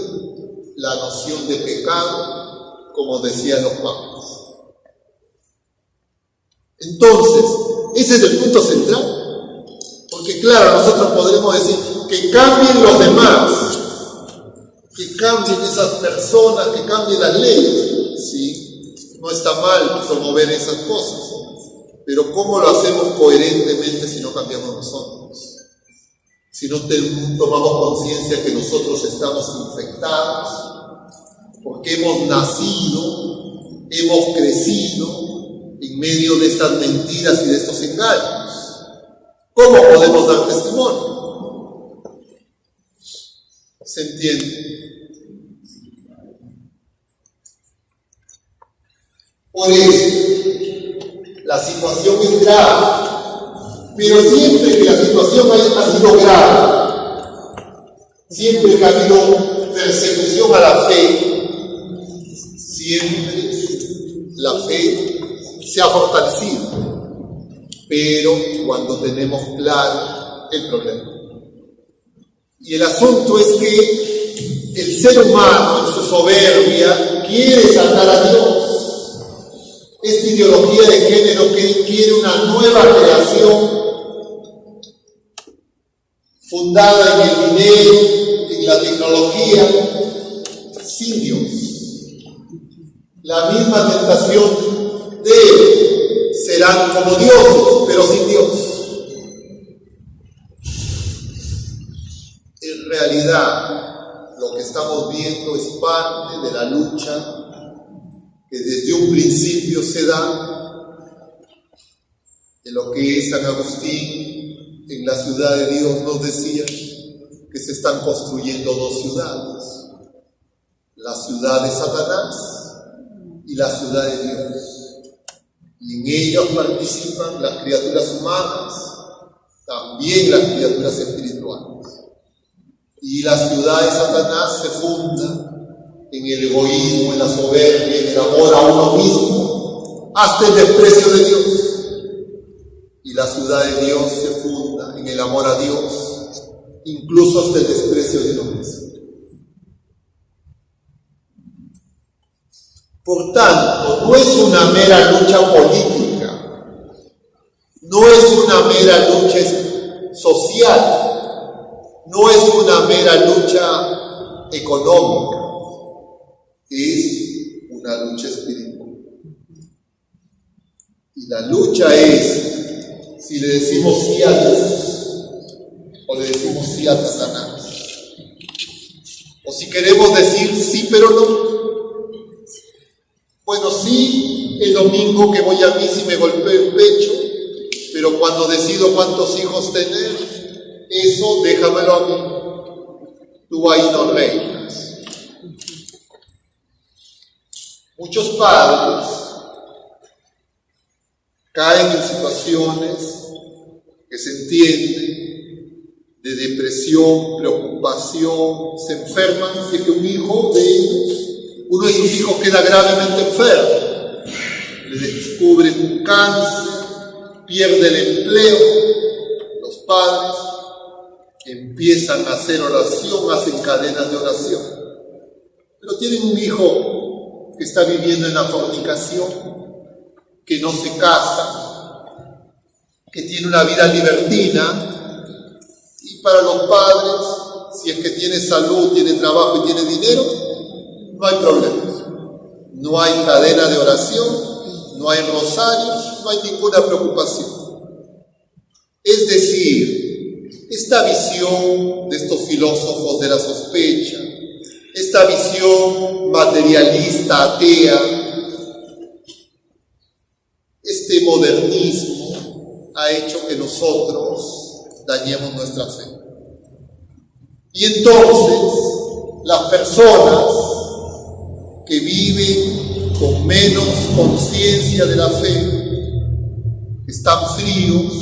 la noción de pecado, como decían los papas. Entonces, ese es el punto central. Porque claro, nosotros podremos decir que cambien los demás, que cambien esas personas, que cambien las leyes, ¿sí? No está mal promover esas cosas, pero ¿cómo lo hacemos coherentemente si no cambiamos nosotros? Si no tomamos conciencia que nosotros estamos infectados, porque hemos nacido, hemos crecido en medio de estas mentiras y de estos engaños. ¿Cómo podemos dar testimonio? ¿Se entiende? Por eso, la situación es grave, pero siempre que la situación ha sido grave, siempre que ha habido persecución a la fe, siempre la fe se ha fortalecido, pero cuando tenemos claro el problema. Y el asunto es que el ser humano, en su soberbia, quiere sacar a Dios. Esta ideología de género que quiere una nueva creación fundada en el dinero, en la tecnología, sin Dios. La misma tentación de serán como dioses, pero sin Dios. En realidad, lo que estamos viendo es parte de la lucha que desde un principio se da en lo que es San Agustín, en la ciudad de Dios, nos decía que se están construyendo dos ciudades, la ciudad de Satanás y la ciudad de Dios, y en ellas participan las criaturas humanas, también las criaturas espirituales, y la ciudad de Satanás se funda en el egoísmo, en la soberbia, en el amor a uno mismo, hasta el desprecio de Dios. Y la ciudad de Dios se funda en el amor a Dios, incluso hasta el desprecio de uno mismo. Por tanto, no es una mera lucha política, no es una mera lucha social, no es una mera lucha económica. Es una lucha espiritual. Y la lucha es si le decimos sí a Dios o le decimos sí a Satanás. O si queremos decir sí pero no. Bueno, sí, el domingo que voy a misa y me golpeo el pecho, pero cuando decido cuántos hijos tener, eso déjamelo a mí. Tú ahí no reinas. Muchos padres caen en situaciones que se entienden de depresión, preocupación, se enferman si es que uno de sus hijos queda gravemente enfermo, le descubren un cáncer, pierde el empleo, los padres empiezan a hacer oración, hacen cadenas de oración, pero tienen un hijo que está viviendo en la fornicación, que no se casa, que tiene una vida libertina, y para los padres, si es que tiene salud, tiene trabajo y tiene dinero, no hay problema. No hay cadena de oración, no hay rosarios, no hay ninguna preocupación. Es decir, esta visión de estos filósofos de la sospecha, esta visión materialista, atea, este modernismo ha hecho que nosotros dañemos nuestra fe. Y entonces, las personas que viven con menos conciencia de la fe, están fríos,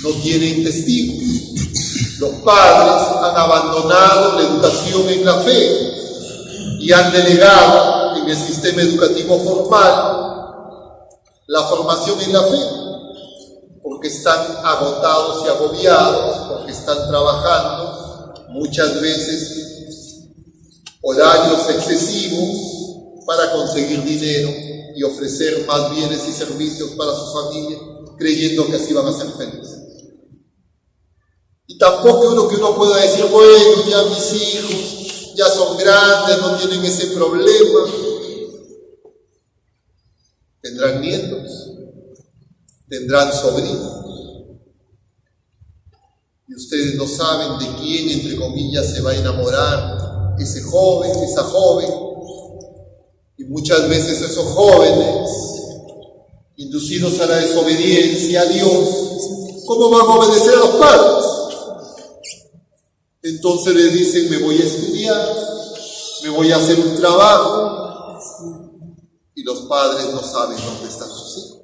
no tienen testigos. Los padres han abandonado la educación en la fe y han delegado en el sistema educativo formal la formación en la fe, porque están agotados y agobiados, porque están trabajando muchas veces horarios excesivos para conseguir dinero y ofrecer más bienes y servicios para su familia, creyendo que así van a ser felices. Y tampoco que uno pueda decir, bueno, ya mis hijos ya son grandes, no tienen ese problema. Tendrán nietos, tendrán sobrinos. Y ustedes no saben de quién, entre comillas, se va a enamorar ese joven, esa joven. Y muchas veces esos jóvenes, inducidos a la desobediencia a Dios, ¿cómo van a obedecer a los padres? Entonces les dicen, me voy a estudiar, me voy a hacer un trabajo. Y los padres no saben dónde están sus hijos.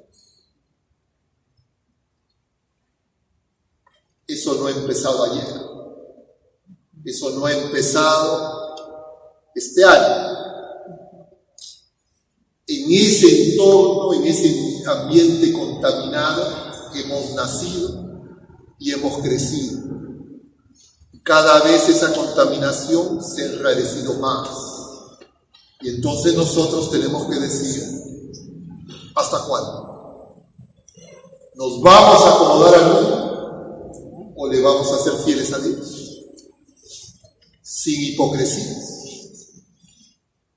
Eso no ha empezado ayer. Eso no ha empezado este año. En ese entorno, en ese ambiente contaminado, hemos nacido y hemos crecido. Cada vez esa contaminación se ha enrarecido más. Y entonces nosotros tenemos que decir, ¿hasta cuándo? ¿Nos vamos a acomodar al mundo o le vamos a ser fieles a Dios? Sin hipocresías.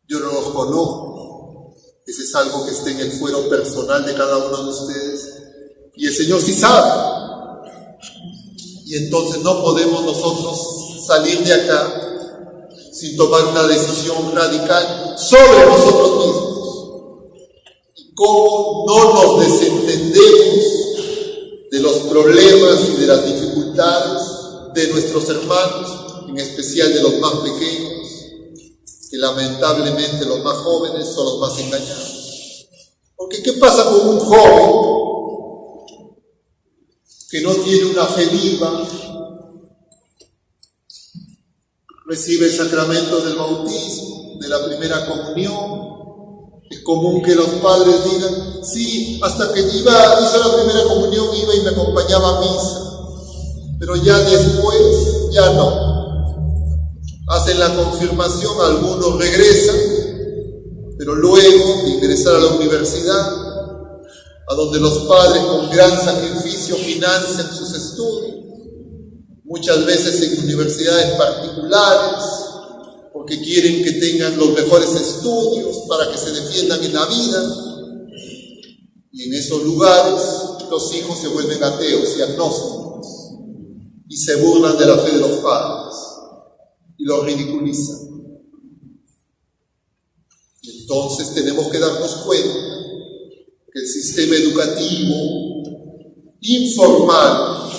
Yo no los conozco. Ese es algo que está en el fuero personal de cada uno de ustedes. Y el Señor sí sabe. Y entonces no podemos nosotros salir de acá sin tomar una decisión radical sobre nosotros mismos. Y cómo no nos desentendemos de los problemas y de las dificultades de nuestros hermanos, en especial de los más pequeños, que lamentablemente los más jóvenes son los más engañados. Porque ¿qué pasa con un joven que no tiene una fe viva? Recibe el sacramento del bautismo, de la primera comunión. Es común que los padres digan, sí, hasta que hizo la primera comunión iba y me acompañaba a misa, pero ya después, ya no. Hacen la confirmación, algunos regresan, pero luego de ingresar a la universidad, a donde los padres con gran sacrificio financian sus estudios, muchas veces en universidades particulares, porque quieren que tengan los mejores estudios para que se defiendan en la vida. Y en esos lugares los hijos se vuelven ateos y agnósticos y se burlan de la fe de los padres y los ridiculizan. Entonces tenemos que darnos cuenta que el sistema educativo informal,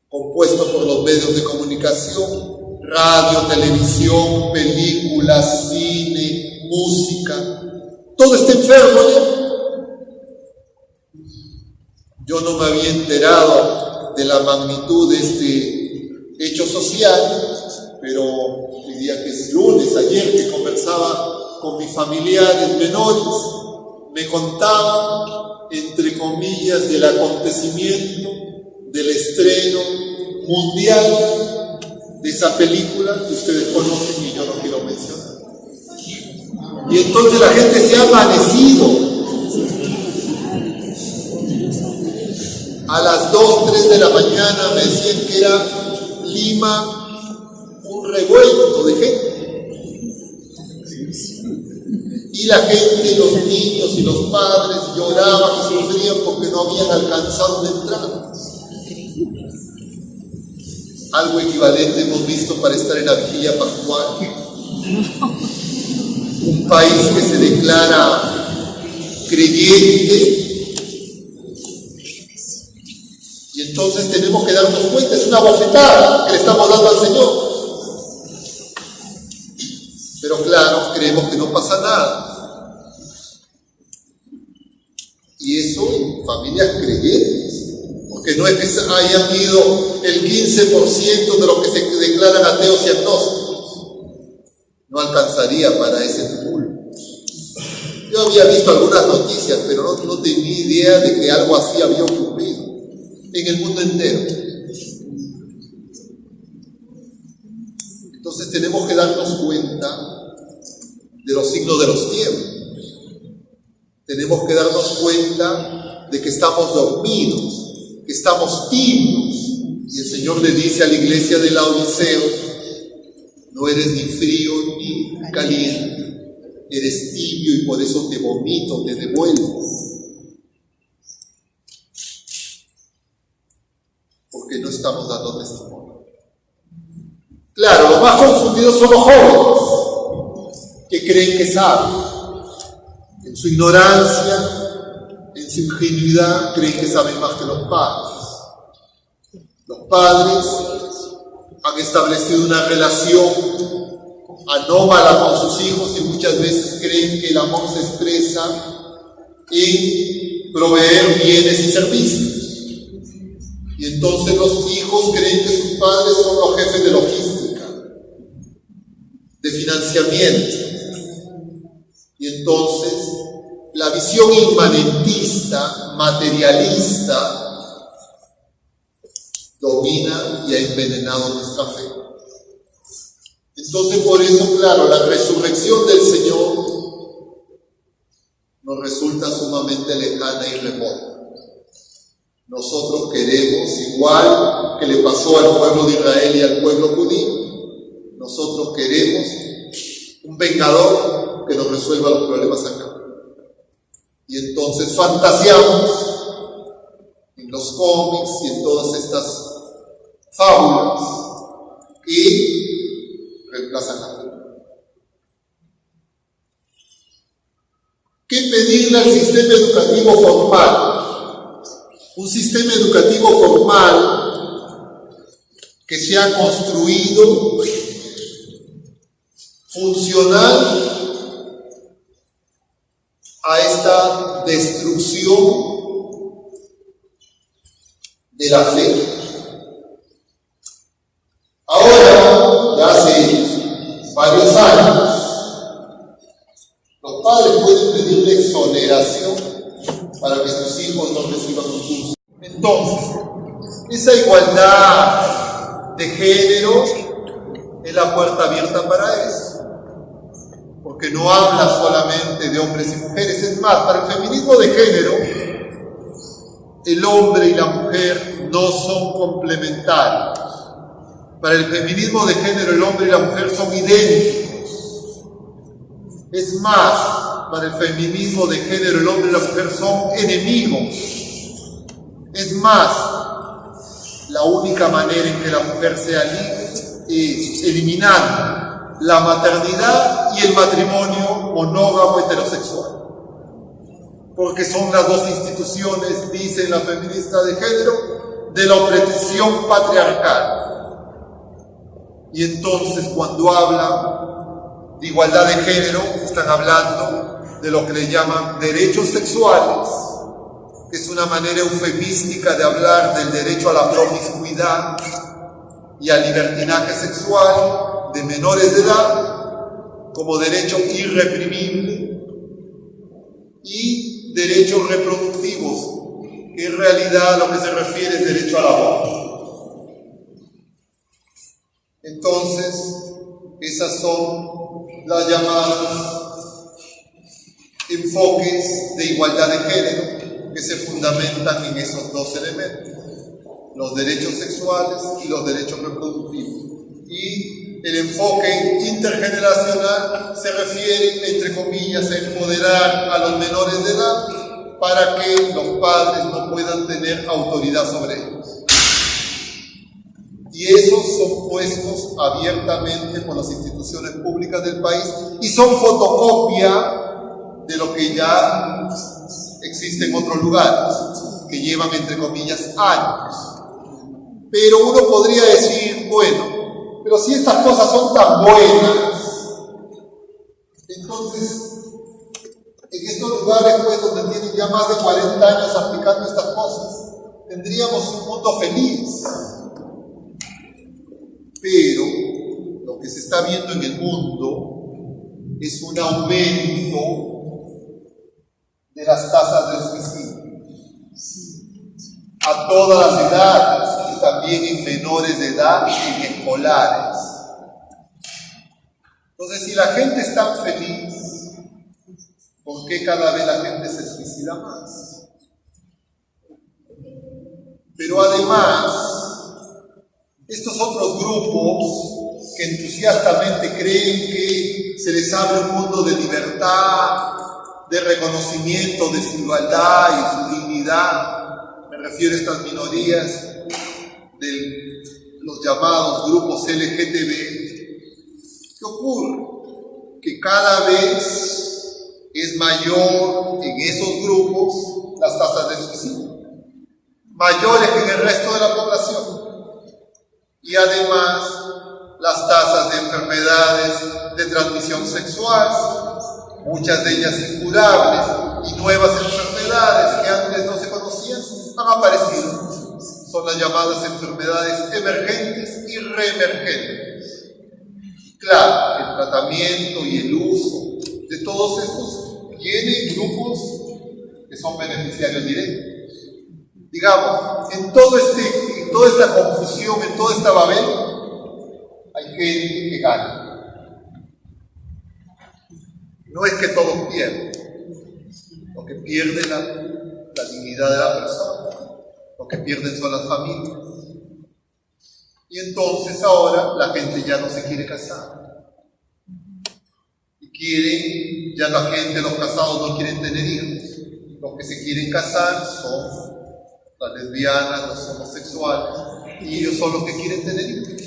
compuesto por los medios de comunicación, radio, televisión, películas, cine, música, todo está enfermo, ¿no? Yo no me había enterado de la magnitud de este hecho social, pero el día que es lunes, ayer que conversaba con mis familiares menores, me contaban, entre comillas, del acontecimiento, del estreno mundial de esa película que ustedes conocen y yo no quiero mencionar. Y entonces la gente se ha amanecido. A las 2, 3 de la mañana me decían que era Lima un revuelto de gente. Y la gente, los niños y los padres lloraban y sufrían porque no habían alcanzado una entrada. Algo equivalente hemos visto para estar en la vigilia pascual. Un país que se declara creyente. Y entonces tenemos que darnos cuenta, es una bofetada que le estamos dando al Señor. Pero claro, creemos que no pasa nada. Y eso en familias creyentes. Porque no es que hayan ido el 15% de los que se declaran ateos y agnósticos. No alcanzaría para ese tumulto. Yo había visto algunas noticias, pero no tenía idea de que algo así había ocurrido en el mundo entero. Entonces tenemos que darnos cuenta de los signos de los tiempos. Tenemos que darnos cuenta de que estamos dormidos, que estamos tibios Y el Señor le dice a la iglesia de Laodiceo: no eres ni frío ni caliente, eres tibio y por eso te vomito, te devuelvo. Porque no estamos dando testimonio. Claro, los más confundidos son los jóvenes, que creen que saben. En su ignorancia, en su ingenuidad, creen que saben más que los padres. Los padres han establecido una relación anómala con sus hijos y muchas veces creen que el amor se expresa en proveer bienes y servicios. Y entonces los hijos creen que sus padres son los jefes de logística, de financiamiento. Y entonces la visión inmanentista, materialista, domina y ha envenenado nuestra fe. Entonces, por eso, claro, la resurrección del Señor nos resulta sumamente lejana y remota. Nosotros queremos, igual que le pasó al pueblo de Israel y al pueblo judío, nosotros queremos un vengador que nos resuelva los problemas acá. Y entonces fantaseamos en los cómics y en todas estas fábulas y reemplazan la fe. ¿Qué pedirle al sistema educativo formal? Un sistema educativo formal que se ha construido funcional a esta destrucción de la fe. Ahora, ya hace varios años, los padres pueden pedirle exoneración para que sus hijos no reciban un curso. Entonces, esa igualdad de género es la puerta abierta para eso, porque no habla solamente de hombres y mujeres. Es más, para el feminismo de género, el hombre y la mujer no son complementarios. Para el feminismo de género, el hombre y la mujer son idénticos. Es más, para el feminismo de género, el hombre y la mujer son enemigos. Es más, la única manera en que la mujer sea libre es eliminando la maternidad y el matrimonio monógamo heterosexual. Porque son las dos instituciones, dicen la feminista de género, de la opresión patriarcal. Y entonces, cuando hablan de igualdad de género, están hablando de lo que le llaman derechos sexuales, que es una manera eufemística de hablar del derecho a la promiscuidad y al libertinaje sexual de menores de edad, como derecho irreprimible, y derechos reproductivos, que en realidad a lo que se refiere es derecho al aborto. Entonces, esas son las llamadas enfoques de igualdad de género que se fundamentan en esos dos elementos: los derechos sexuales y los derechos reproductivos. Y el enfoque intergeneracional se refiere, entre comillas, a empoderar a los menores de edad para que los padres no puedan tener autoridad sobre ellos. Y esos son puestos abiertamente por las instituciones públicas del país y son fotocopia de lo que ya existe en otros lugares, que llevan, entre comillas, años. Pero uno podría decir, bueno, pero si estas cosas son tan buenas, entonces, en estos lugares, pues, donde tienen ya más de 40 años aplicando estas cosas, tendríamos un mundo feliz. Pero lo que se está viendo en el mundo es un aumento de las tasas de suicidio a todas las edades, y también en menores de edad y en escolares. Entonces, si la gente es tan feliz, ¿por qué cada vez la gente se suicida más? Pero además, Estos otros grupos que entusiastamente creen que se les abre un mundo de libertad, de reconocimiento de su igualdad y su dignidad, me refiero a estas minorías de los llamados grupos LGTB, ¿qué ocurre? Que cada vez es mayor en esos grupos las tasas de suicidio, mayores que en el resto de la población, y además las tasas de enfermedades de transmisión sexual, muchas de ellas incurables, y nuevas enfermedades que antes no se conocían han aparecido. Son las llamadas enfermedades emergentes y reemergentes. Claro, el tratamiento y el uso de todos estos tienen grupos que son beneficiarios directos. Digamos, en toda esta confusión, en toda esta babel, hay gente que gana. No es que todos pierden. Lo que pierde la dignidad de la persona, lo que pierden son las familias. Y entonces ahora la gente ya no se quiere casar. Y ya la gente, los casados no quieren tener hijos. Los que se quieren casar son las lesbianas, los homosexuales, y ellos son los que quieren tener hijos.